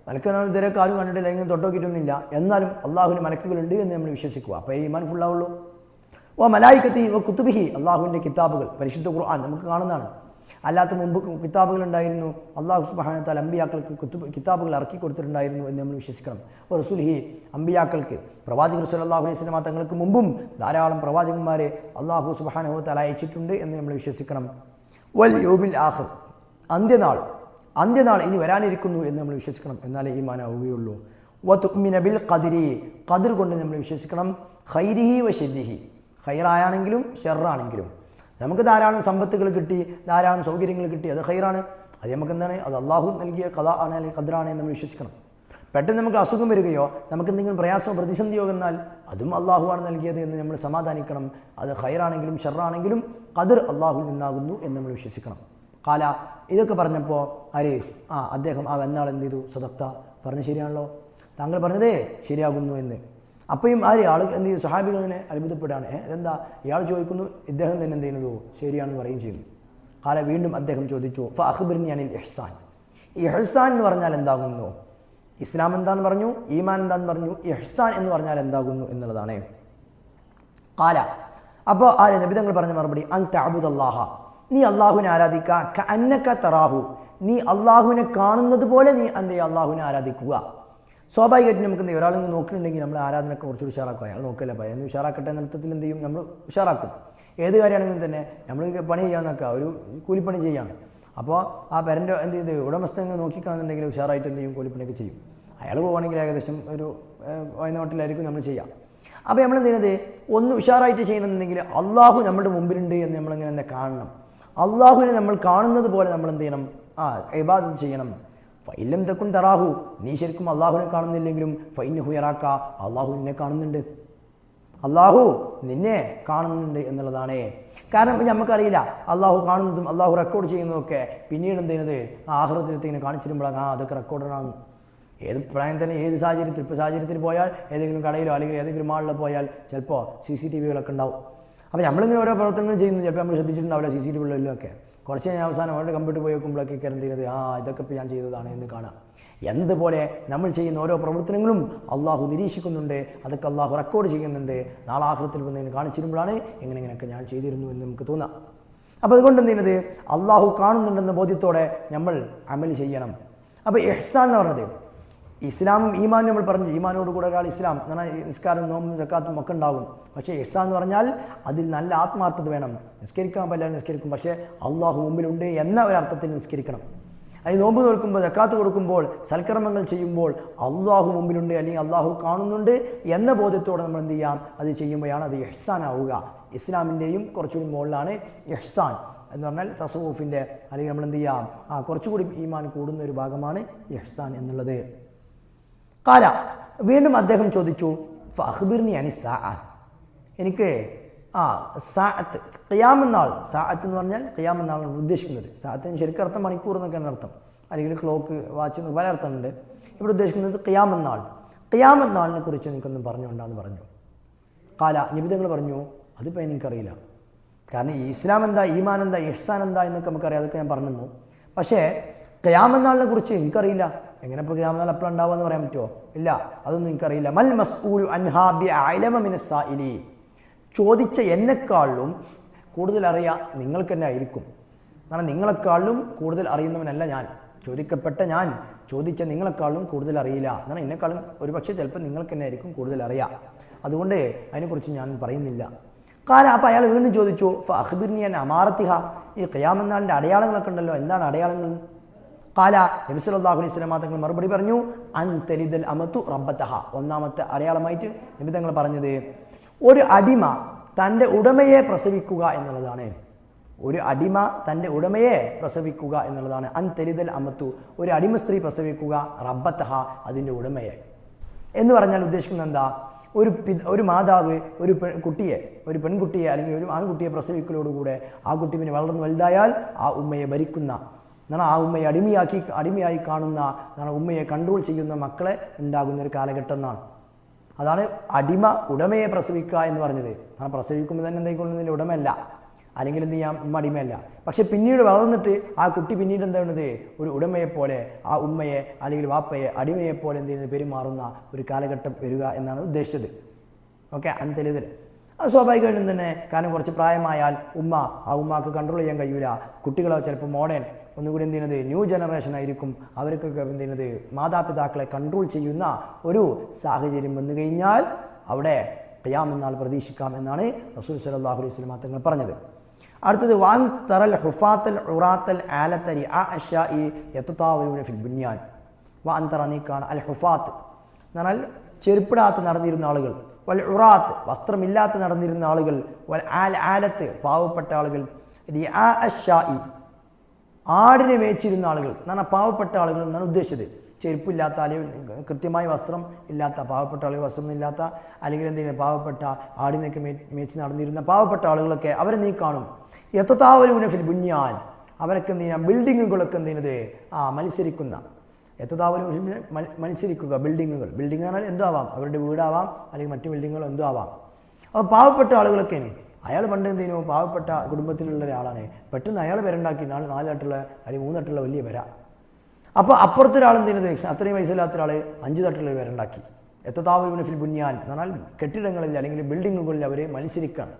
Speaker 1: മലക്കുകൾ ഇതുവരെ ആരും കണ്ടിട്ടില്ല, അല്ലെങ്കിൽ തൊട്ടോക്കിയിട്ടൊന്നുമില്ല. എന്നാലും അള്ളാഹുവിൻ്റെ മലക്കുകളുണ്ട് എന്ന് നമ്മൾ വിശ്വസിക്കുക. അപ്പോൾ ഈമാൻ ഫുള്ളാവുള്ളൂ. മലായികത്തി കുത്തുബിഹി അള്ളാഹുവിൻ്റെ കിതാബുകൾ, പരിശുദ്ധ ഖുർആൻ നമുക്ക് കാണുന്നതാണ്. അല്ലാത്ത മുമ്പ് കിതാബുകൾ ഉണ്ടായിരുന്നു. അള്ളാഹു സുബ്ഹാനഹു വ തആല അമ്പിയാക്കൾക്ക് കിതാബുകൾ ഇറക്കി കൊടുത്തിട്ടുണ്ടായിരുന്നു എന്ന് നമ്മൾ വിശ്വസിക്കണം. റസൂലുഹി അമ്പിയാക്കൾക്ക് പ്രവാചകർ സ്വല്ലല്ലാഹു അലൈഹി വസല്ലം തങ്ങൾക്ക് മുമ്പും ധാരാളം പ്രവാചകന്മാരെ അള്ളാഹു സുബ്ഹാനഹു വ തആല അയച്ചിട്ടുണ്ട് എന്ന് നമ്മൾ വിശ്വസിക്കണം. വൽ യൗമിൽ ആഖിർ, അന്ത്യനാൾ ഇനി വരാനിരിക്കുന്നു എന്ന് നമ്മൾ വിശ്വസിക്കണം. എന്നാലേ ഈമാനാവുകയുള്ളൂ. വതുഅ്മിന ബിൽ ഖദ്രി, ഖദർ കൊണ്ട് നമ്മൾ വിശ്വസിക്കണം. ഖൈരിഹി വശർരിഹി, ഖൈറായാണെങ്കിലും ഷർറാണെങ്കിലും. നമുക്ക് ധാരാളം സമ്പത്തുകൾ കിട്ടി, ധാരാളം സൗകര്യങ്ങൾ കിട്ടി, അത് ഖൈറാണ്. അത് നമുക്ക് എന്താണ്? അത് അള്ളാഹു നൽകിയ ഖദാ ആണ് അല്ലെങ്കിൽ ഖദറാണ് എന്ന് നമ്മൾ വിശ്വസിക്കണം. പെട്ടെന്ന് നമുക്ക് അസുഖം വരികയോ നമുക്ക് എന്തെങ്കിലും പ്രയാസമോ പ്രതിസന്ധിയോ വന്നാൽ അതും അള്ളാഹുവാണ് നൽകിയത് എന്ന് നമ്മൾ സമാധാനിക്കണം. അത് ഖൈറാണെങ്കിലും ഷർറാണെങ്കിലും ഖദർ അള്ളാഹുവിൽ നിന്നാകുന്നു എന്ന് നമ്മൾ വിശ്വസിക്കണം. ഇതൊക്കെ പറഞ്ഞപ്പോൾ അദ്ദേഹം വന്നാൾ എന്ത് ചെയ്തു? സദഖ്ത, പറഞ്ഞത് ശരിയാണല്ലോ, താങ്കൾ പറഞ്ഞതേ ശരിയാകുന്നു എന്ന്. അപ്പോഴും ആൾ എന്ത് ചെയ്തു? സഹാബികൾ ഇങ്ങനെ അത്ഭുതപ്പെടാണ്. എന്താ ഇയാൾ ചോദിക്കുന്നു, ഇദ്ദേഹം തന്നെ എന്ത് ചെയ്യുന്നു? ശരിയാണെന്ന് പറയുകയും ചെയ്യുന്നു. വീണ്ടും അദ്ദേഹം ചോദിച്ചു ഫഅഖ്ബിർനി അനിൽ ഇഹ്സാൻ. ഈ ഇഹ്സാൻ എന്ന് പറഞ്ഞാൽ എന്താകുന്നു? ഇസ്ലാം എന്താന്ന് പറഞ്ഞു, ഈമാൻ എന്താന്ന് പറഞ്ഞു, ഇഹ്സാൻ എന്ന് പറഞ്ഞാൽ എന്താകുന്നു എന്നുള്ളതാണ്. അപ്പോൾ നബി തങ്ങൾ പറഞ്ഞ മറുപടി അൻ തഅബുദല്ലാഹ, നീ അള്ളാഹുവിനെ ആരാധിക്കുക. കഅന്നക തറാഹു, നീ അള്ളാഹുവിനെ കാണുന്നത് പോലെ നീ എന്ത് ചെയ്യുക? അള്ളാഹുവിനെ ആരാധിക്കുക. സ്വാഭാവികമായിട്ടും നമുക്ക് എന്ത് ചെയ്യും? ഒരാൾ നോക്കുന്നുണ്ടെങ്കിൽ നമ്മൾ ആരാധനയൊക്കെ കുറച്ചുകൂടി ഉഷാറാക്കുക. അയാൾ നോക്കില്ല ഭയം ഉഷാറാക്കട്ടെ എന്ന അർത്ഥത്തിൽ എന്ത് ചെയ്യും? നമ്മൾ ഉഷാറാക്കും. ഏത് കാര്യമാണെങ്കിലും തന്നെ നമ്മൾ പണി ചെയ്യാൻ നോക്കുക, ഒരു കൂലിപ്പണി ചെയ്യാണ്. അപ്പോൾ പെരൻ്റെ എന്ത് ചെയ്ത് ഉടമസ്ഥങ്ങൾ നോക്കിക്കാണെന്നുണ്ടെങ്കിൽ ഉഷാറായിട്ട് എന്ത് ചെയ്യും? കൂലിപ്പണിയൊക്കെ ചെയ്യും. അയാൾ പോവുകയാണെങ്കിൽ ഏകദേശം ഒരു വയനാട്ടിലായിരിക്കും നമ്മൾ ചെയ്യാം. അപ്പോൾ നമ്മൾ എന്ത് ചെയ്യുന്നത്? ഒന്ന് ഉഷാറായിട്ട് ചെയ്യണമെന്നുണ്ടെങ്കിൽ അള്ളാഹു നമ്മുടെ മുമ്പിലുണ്ട് എന്ന് നമ്മളിങ്ങനെ തന്നെ കാണണം. അള്ളാഹുവിനെ നമ്മൾ കാണുന്നത് പോലെ നമ്മൾ എന്ത് ചെയ്യണം? ഇബാദത്ത് ചെയ്യണം. ഫൈലം തക്കുൻ തറാഹു, നീ ശരിക്കും അള്ളാഹുവിനെ കാണുന്നില്ലെങ്കിലും ഫൈനഹു യറാക്ക, അള്ളാഹു നിന്നെ കാണുന്നുണ്ട്, അള്ളാഹു നിന്നെ കാണുന്നുണ്ട് എന്നുള്ളതാണ്. കാരണം നമുക്കറിയില്ല അള്ളാഹു കാണുന്നതും അള്ളാഹു റെക്കോർഡ് ചെയ്യുന്നതൊക്കെ പിന്നീട് എന്ത് ചെയ്യുന്നത്? ആഖിറത്തിലേക്ക് ഇങ്ങനെ കാണിച്ചിരുമ്പോഴാണ് അതൊക്കെ റെക്കോർഡാണ്. ഏത് പ്രായം തന്നെ ഏത് സാഹചര്യത്തിൽ, ഇപ്പോൾ സാഹചര്യത്തിൽ പോയാൽ ഏതെങ്കിലും കടയിലോ അല്ലെങ്കിൽ ഏതെങ്കിലും മാളിലോ പോയാൽ ചിലപ്പോൾ CCTV-കളൊക്കെ ഉണ്ടാവും. അപ്പോൾ നമ്മളിങ്ങനെ ഓരോ പ്രവർത്തനങ്ങൾ ചെയ്യുന്നു, ചിലപ്പോൾ നമ്മൾ ശ്രദ്ധിച്ചിട്ടുണ്ടാവില്ല CCTV-കളിലൊക്കെ. കുറച്ച് കഴിഞ്ഞാൽ അവസാനം അവരുടെ കമ്പ്യൂട്ടർ പോയി നോക്കുമ്പോഴൊക്കെ എന്ത് ചെയ്യുന്നത്, ഇതൊക്കെ ഇപ്പോൾ ഞാൻ ചെയ്തതാണ് എന്ന് കാണാം. എന്നതുപോലെ നമ്മൾ ചെയ്യുന്ന ഓരോ പ്രവർത്തനങ്ങളും അള്ളാഹു നിരീക്ഷിക്കുന്നുണ്ട്, അതൊക്കെ അള്ളാഹു റെക്കോർഡ് ചെയ്യുന്നുണ്ട്. നാളെ ആഖിറത്തിൽ വന്ന് കാണിച്ചിരുമ്പോഴാണ് ഇങ്ങനെയൊക്കെ ഞാൻ ചെയ്തിരുന്നു എന്ന് നമുക്ക് തോന്നാം. അപ്പോൾ അതുകൊണ്ട് എന്ത് ചെയ്യുന്നത്, അള്ളാഹു കാണുന്നുണ്ടെന്ന ബോധ്യത്തോടെ നമ്മൾ അമൽ ചെയ്യണം. അപ്പോൾ ഇഹ്സാൻ എന്ന് പറഞ്ഞത് ഇസ്ലാമും ഈമാനും നമ്മൾ പറഞ്ഞു. ഈമാനോട് കൂടെ ഒരാൾ ഇസ്ലാം എന്ന് പറഞ്ഞാൽ നിസ്കാരം, നോമ്പും സക്കാത്തും ഒക്കെ ഉണ്ടാകും. പക്ഷേ ഇഹ്സാൻ എന്ന് പറഞ്ഞാൽ അതിൽ നല്ല ആത്മാർത്ഥത വേണം. നിസ്കരിക്കാൻ പറ്റില്ല, നിസ്കരിക്കും, പക്ഷേ അള്ളാഹു മുമ്പിലുണ്ട് എന്ന ഒരർത്ഥത്തിൽ നിസ്കരിക്കണം. അത് നോമ്പ് നോൽക്കുമ്പോൾ, സക്കാത്ത് കൊടുക്കുമ്പോൾ, സൽക്കർമ്മങ്ങൾ ചെയ്യുമ്പോൾ അള്ളാഹു മുമ്പിലുണ്ട് അല്ലെങ്കിൽ അള്ളാഹു കാണുന്നുണ്ട് എന്ന ബോധ്യത്തോടെ നമ്മൾ എന്ത് ചെയ്യാം, അത് ചെയ്യുമ്പോഴാണ് അത് ഇഹ്സാൻ ആവുക. ഇസ്ലാമിൻ്റെയും കുറച്ചുകൂടി മുകളിലാണ് ഇഹ്സാൻ എന്ന് പറഞ്ഞാൽ തസവൂഫിൻ്റെ, അല്ലെങ്കിൽ നമ്മൾ എന്ത് ചെയ്യാം, കുറച്ചുകൂടി ഈമാൻ കൂടുന്ന ഒരു ഭാഗമാണ് ഇഹ്സാൻ എന്നുള്ളത്. കാല വീണ്ടും അദ്ദേഹം ചോദിച്ചു, ഫഅഖ്ബിർനി അനി സാഅ, എനിക്ക് സാഅത്ത് ഖിയാമന്നാൾ, സാഅത്ത് എന്ന് പറഞ്ഞാൽ ഖിയാമന്നാളാണ് ഉദ്ദേശിക്കുന്നത്. സാഅത്തിന് ശരിക്കും അർത്ഥം മണിക്കൂർ എന്നൊക്കെയാണ് അർത്ഥം, അല്ലെങ്കിൽ ക്ലോക്ക്, വാച്ച് എന്ന് പല അർത്ഥമുണ്ട്. ഇവിടെ ഉദ്ദേശിക്കുന്നത് ഖിയാമന്നാൾ. ഖിയാമന്നാളിനെ കുറിച്ച് എനിക്കൊന്നും പറഞ്ഞുകൊണ്ടാന്ന് പറഞ്ഞു. കാല നിബിധങ്ങൾ പറഞ്ഞു, അതിപ്പോൾ എനിക്കറിയില്ല. കാരണം ഇസ്ലാം എന്താ, ഈമാൻ എന്താ, ഇഹ്സാൻ എന്താ എന്നൊക്കെ നമുക്കറിയാം, അതൊക്കെ ഞാൻ പറഞ്ഞു. പക്ഷേ ഖിയാമന്നാളിനെ കുറിച്ച് എനിക്കറിയില്ല. എങ്ങനെ ഇപ്പോൾ ഖിയാമന്നാൾ എപ്പോഴും ഉണ്ടാവുക എന്ന് പറയാൻ പറ്റുമോ? ഇല്ല, അതൊന്നും എനിക്കറിയില്ല. മൽ മസ്ഊലു അൻഹാ ബിഅഅലമ മിനസ് സായിലി, ചോദിച്ച എന്നെക്കാളും കൂടുതൽ അറിയാം നിങ്ങൾക്ക് തന്നെ ആയിരിക്കും. കാരണം നിങ്ങളെക്കാളും കൂടുതൽ അറിയുന്നവനല്ല ഞാൻ, ചോദിക്കപ്പെട്ട ഞാൻ ചോദിച്ച നിങ്ങളെക്കാളും കൂടുതൽ അറിയില്ല. എന്നാൽ എന്നെക്കാളും ഒരുപക്ഷെ ചിലപ്പോൾ നിങ്ങൾക്ക് തന്നെ ആയിരിക്കും കൂടുതൽ അറിയാം. അതുകൊണ്ട് അതിനെക്കുറിച്ച് ഞാൻ പറയുന്നില്ല. കാലം അപ്പോൾ അയാൾ വീണ്ടും ചോദിച്ചു, ഫഅഖ്ബിർനി അൻ അമാറത്തിഹ, ഈ ഖിയാമന്നാളിൻ്റെ അടയാളങ്ങളൊക്കെ ഉണ്ടല്ലോ, എന്താണ് അടയാളങ്ങൾ? കാല നബി സല്ലല്ലാഹു അലൈഹി വസല്ലം തങ്ങൾ മറുപടി പറഞ്ഞു, അൻ തലിദൽ അമതു റബ്ബതഹ. ഒന്നാമത്തെ അടയാളമായിട്ട് നബി തങ്ങൾ പറഞ്ഞത്, ഒരു അടിമ തൻ്റെ ഉടമയെ പ്രസവിക്കുക എന്നുള്ളതാണ്. ഒരു അടിമ തൻ്റെ ഉടമയെ പ്രസവിക്കുക എന്നുള്ളതാണ്. അൻ തലിദൽ അമത്തു, ഒരു അടിമ സ്ത്രീ പ്രസവിക്കുക, റബ്ബതഹ, അതിൻ്റെ ഉടമയെ എന്ന് പറഞ്ഞാൽ ഉദ്ദേശിക്കുന്നത് എന്താ? ഒരു മാതാവ് ഒരു പെൺകുട്ടിയെ അല്ലെങ്കിൽ ഒരു ആൺകുട്ടിയെ പ്രസവിക്കലോടുകൂടെ ആ കുട്ടി പിന്നെ വളർന്നു വലുതായാൽ ആ ഉമ്മയെ ഭരിക്കുന്ന, എന്നാൽ ആ ഉമ്മയെ അടിമയായി കാണുന്ന, ഉമ്മയെ കൺട്രോൾ ചെയ്യുന്ന മക്കളെ ഉണ്ടാകുന്ന ഒരു കാലഘട്ടം എന്നാണ്. അതാണ് അടിമ ഉടമയെ പ്രസവിക്കുക എന്ന് പറഞ്ഞത്. കാരണം പ്രസവിക്കുമ്പോൾ തന്നെ എന്തെങ്കിലും ഉടമയല്ല, അല്ലെങ്കിൽ എന്ത് ചെയ്യാം, ഉമ്മ അടിമയല്ല. പക്ഷെ പിന്നീട് വളർന്നിട്ട് ആ കുട്ടി പിന്നീട് എന്താണത്, ഒരു ഉടമയെപ്പോലെ ആ ഉമ്മയെ അല്ലെങ്കിൽ വാപ്പയെ അടിമയെപ്പോലെ എന്ത് ചെയ്യുന്നത്, പെരുമാറുന്ന ഒരു കാലഘട്ടം വരിക എന്നാണ് ഉദ്ദേശിച്ചത്. ഓക്കെ, അന്തലിതൽ അത് സ്വാഭാവികമായിട്ടും തന്നെ. കാരണം കുറച്ച് പ്രായമായാൽ ആ ഉമ്മാക്ക് കൺട്രോൾ ചെയ്യാൻ കഴിയില്ല. കുട്ടികളോ ചിലപ്പോൾ മോഡേൺ ഒന്നുകൂടി എന്ത് ചെയ്യുന്നത്, ന്യൂ ജനറേഷൻ ആയിരിക്കും. അവർക്കൊക്കെ എന്ത് ചെയ്യുന്നത്, മാതാപിതാക്കളെ കൺട്രോൾ ചെയ്യുന്ന ഒരു സാഹചര്യം വന്നു കഴിഞ്ഞാൽ അവിടെ ഖിയാമന്നാൾ പ്രതീക്ഷിക്കാം എന്നാണ് റസൂൽ സല്ലല്ലാഹു അലൈഹി വസല്ലം തങ്ങൾ പറഞ്ഞത്. അടുത്തത്, വാൻ തറൽ ഹുഫാത്തൽ ഉറാത്തൽ ആലത്തരി ആ അഷ്യാഇ യതതാവലൂന ഫിൽ ബുനിയാൻ. വാൻ തറ, നീക്കാണ്, അൽ ഹുഫാത്ത് എന്ന് പറഞ്ഞാൽ ചെരുപ്പിടാത്ത് നടന്നിരുന്ന ആളുകൾ, വൽ ഉറാത്ത് വസ്ത്രമില്ലാത്ത നടന്നിരുന്ന ആളുകൾ, വൽ ആലത്ത് പാവപ്പെട്ട ആളുകൾ, ആ അഷ്യാഇ ആടിനെ മേച്ചിരുന്ന ആളുകൾ എന്നാണ് പാവപ്പെട്ട ആളുകൾ എന്നാണ് ഉദ്ദേശിച്ചത്. ചെരുപ്പില്ലാത്ത, അല്ലെങ്കിൽ കൃത്യമായ വസ്ത്രം ഇല്ലാത്ത പാവപ്പെട്ട ആളുകൾ, വസ്ത്രമില്ലാത്ത അല്ലെങ്കിൽ എന്തെങ്കിലും പാവപ്പെട്ട ആടിനൊക്കെ മേച്ച് നടന്നിരുന്ന പാവപ്പെട്ട ആളുകളൊക്കെ അവരെ നീ കാണും. യതതാവലൂന ഫിൽ ബുനിയാൻ, അവരൊക്കെ എന്ത് ചെയ്യുക, ബിൽഡിങ്ങുകളൊക്കെ എന്ത് ചെയ്യുന്നത്, മത്സരിക്കുന്ന, യതതാവലൂന മത്സരിക്കുക, ബിൽഡിങ്ങുകൾ. ബിൽഡിംഗ് എന്ന് പറഞ്ഞാൽ എന്തോ ആവാം, അവരുടെ വീടാവാം അല്ലെങ്കിൽ മറ്റു ബിൽഡിങ്ങുകൾ എന്തോ ആവാം. അപ്പോൾ പാവപ്പെട്ട ആളുകളൊക്കെ അയാൾ പണ്ട് എന്ത് ചെയ്യുന്നു, പാവപ്പെട്ട കുടുംബത്തിലുള്ള ഒരാളാണ്, പെട്ടെന്ന് അയാൾ പേരുണ്ടാക്കി 4 തട്ടുള്ള അല്ലെങ്കിൽ 3 തട്ടുള്ള വലിയ പേര. അപ്പോൾ അപ്പുറത്തൊരാൾ എന്ത് ചെയ്യുന്നത്, അത്രയും വയസ്സില്ലാത്ത ഒരാൾ 5 തട്ടുള്ള പേരുണ്ടാക്കി. യതതാവലൂന ഫിൽ ബുനിയാൻ എന്ന് പറഞ്ഞാൽ കെട്ടിടങ്ങളിൽ അല്ലെങ്കിൽ ബിൽഡിങ്ങുകളിൽ അവർ മത്സരിക്കുകയാണ്.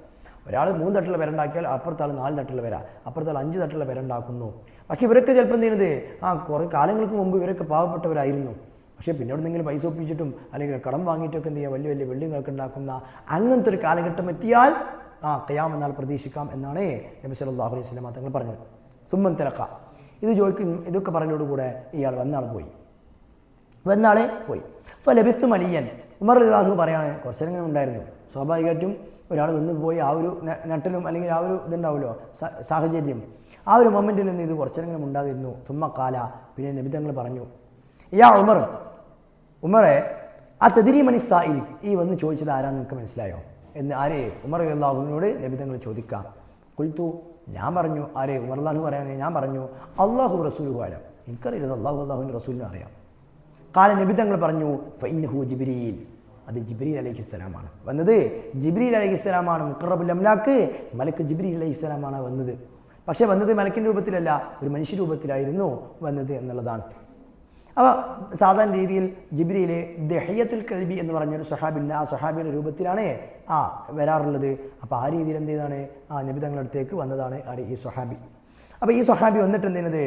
Speaker 1: ഒരാൾ 3 തട്ടുള്ള പേരുണ്ടാക്കിയാൽ അപ്പുറത്തെ ആൾ 4 തട്ടുള്ള പേര, അപ്പുറത്തെ ആൾ 5 തട്ടുള്ള പേരുണ്ടാക്കുന്നു. പക്ഷേ ഇവരൊക്കെ ചിലപ്പോൾ എന്ത് ചെയ്യുന്നത്, കുറേ കാലങ്ങൾക്ക് മുമ്പ് ഇവരൊക്കെ പാവപ്പെട്ടവരായിരുന്നു. പക്ഷേ പിന്നീട് എന്തെങ്കിലും പൈസ ഒപ്പിച്ചിട്ടും അല്ലെങ്കിൽ കടം വാങ്ങിയിട്ടൊക്കെ എന്ത് ചെയ്യുക, വലിയ വലിയ ബിൽഡിങ്ങൊക്കെ ഉണ്ടാക്കുന്ന അങ്ങനത്തെ ഒരു കാലഘട്ടം എത്തിയാൽ ഖിയാമന്നാൾ പ്രതീക്ഷിക്കാം എന്നാണ് നബി സല്ലല്ലാഹു അലൈഹി വസല്ലം തങ്ങൾ പറഞ്ഞത്. സുമ്മൻ തിരക്ക, ഇതൊക്കെ പറഞ്ഞതോടുകൂടെ ഇയാൾ വന്നാളെ പോയി. ഫലബിസ്തു മലിയൻ, ഉമർ റളിയല്ലാഹു പറയാണ്, കുറച്ചെങ്കിലും ഉണ്ടായിരുന്നു. സ്വാഭാവികമായിട്ടും ഒരാൾ വന്ന് പോയി ആ ഒരു നട്ടലും അല്ലെങ്കിൽ ആ ഒരു ഇതുണ്ടാവുമല്ലോ സാഹചര്യം, ആ ഒരു മൊമെൻറ്റിൽ നിന്ന് ഇത് കുറച്ചെങ്കിലും ഉണ്ടാതിരുന്നു. തുമ്മ കാല, പിന്നെ നബി തങ്ങൾ പറഞ്ഞു, യാ ഉമറെ ആ തദ്രീ മനി സായിൽ, ഈ വന്ന് ചോദിച്ചത് ആരാന്ന് നിങ്ങൾക്ക് മനസ്സിലായോ എന്ന് ഉമർ റളിയല്ലാഹുവിനോട് നബി തങ്ങൾ ചോദിക്കാം. കുൽത്തു, ഞാൻ പറഞ്ഞു, ഉമർ റളിയല്ലാഹു പറയാൻ ഞാൻ പറഞ്ഞു, അല്ലാഹു റസൂലുഹു അലം, എനിക്കറിയില്ല, അല്ലാഹുവിൻ്റെ റസൂലിനും അറിയാം. കാല നബി തങ്ങൾ പറഞ്ഞു ഫഇന്നഹു ജിബ്രീൽ, അത് ജിബ്രീൽ അലൈഹിസ്സലാമാണ് വന്നത്. ജിബ്രീൽ അലൈഹിസ്സലാമാണ് മുഖറബുൽ അംലാക്ക്, മലക്ക് ജിബ്രീൽ അലൈഹിസ്സലാമാണ് വന്നത്. പക്ഷേ വന്നത് മലക്കിൻ്റെ രൂപത്തിലല്ല, ഒരു മനുഷ്യ രൂപത്തിലായിരുന്നു വന്നത് എന്നുള്ളതാണ്. അപ്പോൾ സാധാരണ രീതിയിൽ ജിബ്രീൽ ദഹിയത്തുൽ കൽബി എന്ന് പറഞ്ഞൊരു സ്വഹാബിൻ്റെ ആ സ്വഹാബിയുടെ രൂപത്തിലാണ് വരാറുള്ളത്. അപ്പോൾ ആ രീതിയിൽ എന്ത് ചെയ്താണ് നബി തങ്ങളുടെ അടുത്തേക്ക് വന്നതാണ് ഈ സ്വഹാബി. അപ്പോൾ ഈ സ്വഹാബി വന്നിട്ട് എന്തിനത്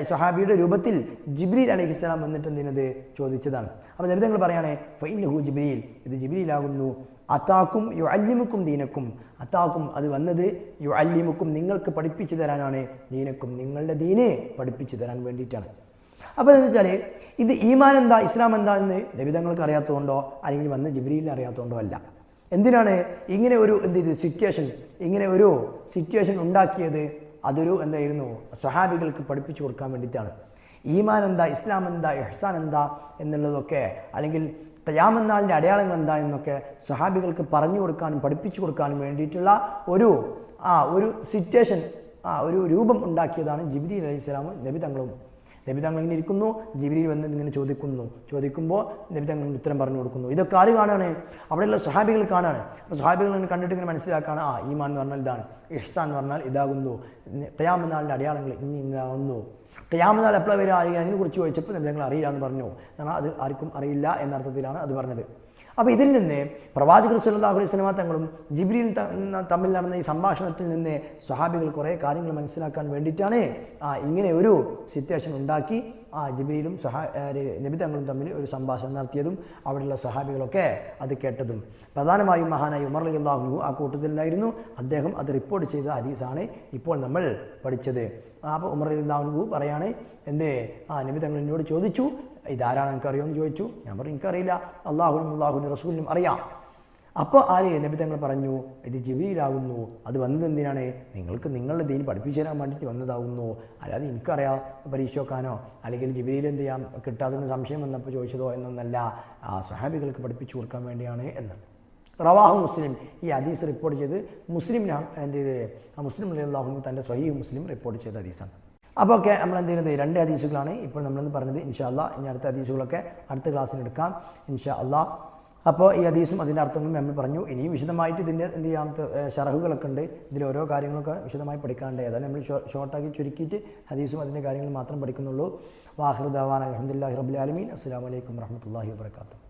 Speaker 1: ഈ സ്വഹാബിയുടെ രൂപത്തിൽ ജിബ്രീൽ അലൈഹിസ്സലാം വന്നിട്ട് എന്തിനത് ചോദിച്ചതാണ്. അപ്പോൾ നബി തങ്ങൾ പറയാണ് ഫഇന്നഹു ജിബ്രീൽ, ഇത് ജിബ്രീലാകുന്നു. അത്താക്കും യുഅല്ലിമുക്കും ദീനക്കും, അത്താക്കും അത് വന്നത് യുഅല്ലിമുക്കും നിങ്ങൾക്ക് പഠിപ്പിച്ചു തരാനാണ്, ദീനക്കും നിങ്ങളുടെ ദീനെ പഠിപ്പിച്ചു തരാൻ വേണ്ടിയിട്ടാണ്. അപ്പോൾ എന്താ വെച്ചാൽ ഇത് ഈമാൻ എന്താ ഇസ്ലാം എന്താണെന്ന് നബി തങ്ങൾക്ക് അറിയാത്തതുകൊണ്ടോ അല്ലെങ്കിൽ വന്ന് ജിബ്രീലിനെ അറിയാത്തതുകൊണ്ടോ അല്ല. എന്തിനാണ് ഇങ്ങനെ ഒരു ഇങ്ങനെ ഒരു സിറ്റുവേഷൻ ഉണ്ടാക്കിയത്? അതൊരു എന്തായിരുന്നു സ്വഹാബികൾക്ക് പഠിപ്പിച്ചു കൊടുക്കാൻ വേണ്ടിയിട്ടാണ്. ഈമാൻ എന്താ, ഇസ്ലാം എന്താ, ഇഹ്സാൻ എന്താ എന്നുള്ളതൊക്കെ, അല്ലെങ്കിൽ ഖിയാമത്ത് നാളിൻ്റെ അടയാളങ്ങൾ എന്താ എന്നൊക്കെ സ്വഹാബികൾക്ക് പറഞ്ഞു കൊടുക്കാനും പഠിപ്പിച്ചു കൊടുക്കാനും വേണ്ടിയിട്ടുള്ള ഒരു സിറ്റുവേഷൻ, ഒരു രൂപം ഉണ്ടാക്കിയതാണ് ജിബ്രീൽ അലൈഹിസ്സലാമും നബി തങ്ങളും. നബി തങ്ങൾ ഇങ്ങനെ ഇരിക്കുന്നു, ജിബ്രീൽ വന്ന് ഇങ്ങനെ ചോദിക്കുമ്പോൾ നബി തങ്ങൾ ഉത്തരം പറഞ്ഞു കൊടുക്കുന്നു. ഇതൊക്കെ ആര് കാണാണ്? അവിടെയുള്ള സ്വഹാബികൾ കാണാണ്. അപ്പോൾ സ്വഹാബികൾ ഇങ്ങനെ കണ്ടിട്ട് ഇങ്ങനെ മനസ്സിലാക്കാണ്, ഈമാൻ എന്ന് പറഞ്ഞാൽ ഇതാണ്, ഇഹ്സാൻ എന്ന് പറഞ്ഞാൽ ഇതാകുന്നു, ഖിയാമത്ത് നാളിൻ്റെ അടയാളങ്ങൾ ഇതാകുന്നു. ഖിയാമത്ത് നാൾ എപ്പോഴാണ് വരിക അതിനെക്കുറിച്ച് ചോദിച്ചപ്പോൾ നബി തങ്ങൾ അറിയില്ല എന്ന് പറഞ്ഞു. എന്നാൽ അത് ആർക്കും അറിയില്ല എന്നർത്ഥത്തിലാണ് അത് പറഞ്ഞത്. അപ്പോൾ ഇതിൽ നിന്ന് പ്രവാചകർ സല്ലല്ലാഹു അലൈഹി വസല്ലം തങ്ങളും ജിബ്രീൽ തമ്മിൽ നടന്ന ഈ സംഭാഷണത്തിൽ നിന്ന് സ്വഹാബികൾ കുറേ കാര്യങ്ങൾ മനസ്സിലാക്കാൻ വേണ്ടിയിട്ടാണ് ഇങ്ങനെ ഒരു സിറ്റുവേഷൻ ഉണ്ടാക്കി ജിബ്രീലും നബി തങ്ങളും തമ്മിൽ ഒരു സംഭാഷണം നടത്തിയതും അവിടെയുള്ള സ്വഹാബികളൊക്കെ അത് കേട്ടതും. പ്രധാനമായും മഹാനായ ഉമർ റളിയല്ലാഹു അൻഹു ആ കൂട്ടത്തിലായിരുന്നു. അദ്ദേഹം അത് റിപ്പോർട്ട് ചെയ്ത ഹദീസാണ് ഇപ്പോൾ നമ്മൾ പഠിച്ചത്. അപ്പോൾ ഉമർ റളിയല്ലാഹു അൻഹു പറയാണ്, നബി തങ്ങൾ എന്നോട് ചോദിച്ചു, ഇതാരാണ് എനിക്കറിയുമെന്ന് ചോദിച്ചു. ഞാൻ പറഞ്ഞു എനിക്കറിയില്ല, അള്ളാഹുവിനും റസൂലിനും അറിയാം. അപ്പോൾ നബി തങ്ങൾ പറഞ്ഞു, ഇത് ജിബ്രീലാകുന്നു, അത് വന്നത് എന്തിനാണ്? നിങ്ങൾക്ക് നിങ്ങളുടെ ദീൻ പഠിപ്പിച്ചു തരാൻ വേണ്ടിയിട്ട് വന്നതാകുന്നു, അല്ലാതെ എനിക്കറിയാം പരീക്ഷ വെക്കാനോ അല്ലെങ്കിൽ ജിബ്രീൽ എന്ത് ചെയ്യാം കിട്ടാതൊന്ന് സംശയം വന്നപ്പോൾ ചോദിച്ചതോ എന്നൊന്നല്ല, സ്വഹാബികൾക്ക് പഠിപ്പിച്ചു കൊടുക്കാൻ വേണ്ടിയാണ് എന്ന്. റവാഹു മുസ്ലിം, ഈ ഹദീസ് റിപ്പോർട്ട് ചെയ്ത് മുസ്ലിം റളിയല്ലാഹു അൻഹു തൻ്റെ സ്വഹീഹ് മുസ്ലിം റിപ്പോർട്ട് ചെയ്ത ഹദീസാണ്. അപ്പോൾ ഒക്കെ നമ്മൾ എന്ത് ചെയ്യുന്നത് 2 ഹദീസുകളാണ് ഇപ്പോൾ നമ്മളെന്ന് പറഞ്ഞത്. ഇൻഷാ അല്ലാഹ് ഇനി അടുത്ത ഹദീസുകളൊക്കെ അടുത്ത ക്ലാസ്സിൽ എടുക്കാം ഇൻഷാ അല്ലാഹ്. അപ്പോൾ ഈ ഹദീസും അതിൻ്റെ അർത്ഥങ്ങളും നമ്മൾ പറഞ്ഞു. ഇനിയും വിശദമായിട്ട് ഇതിൻ്റെ എന്ത് ചെയ്യാം ഷറഹുകളൊക്കെ ഉണ്ട്, ഇതിൽ ഓരോ കാര്യങ്ങളൊക്കെ വിശദമായി പഠിക്കാണ്ട്. അതാണ് നമ്മൾ ഷോർട്ടാക്കി ചുരുക്കിയിട്ട് ഹദീസും അതിൻ്റെ കാര്യങ്ങൾ മാത്രം പഠിക്കുന്നുള്ളൂ. വാഹിറു ദഅവാന അൽഹംദുലില്ലാഹി റബ്ബിൽ ആലമീൻ. അസ്സലാമു അലൈക്കും വറഹ്മത്തുള്ളാഹി വബറകാതുഹു.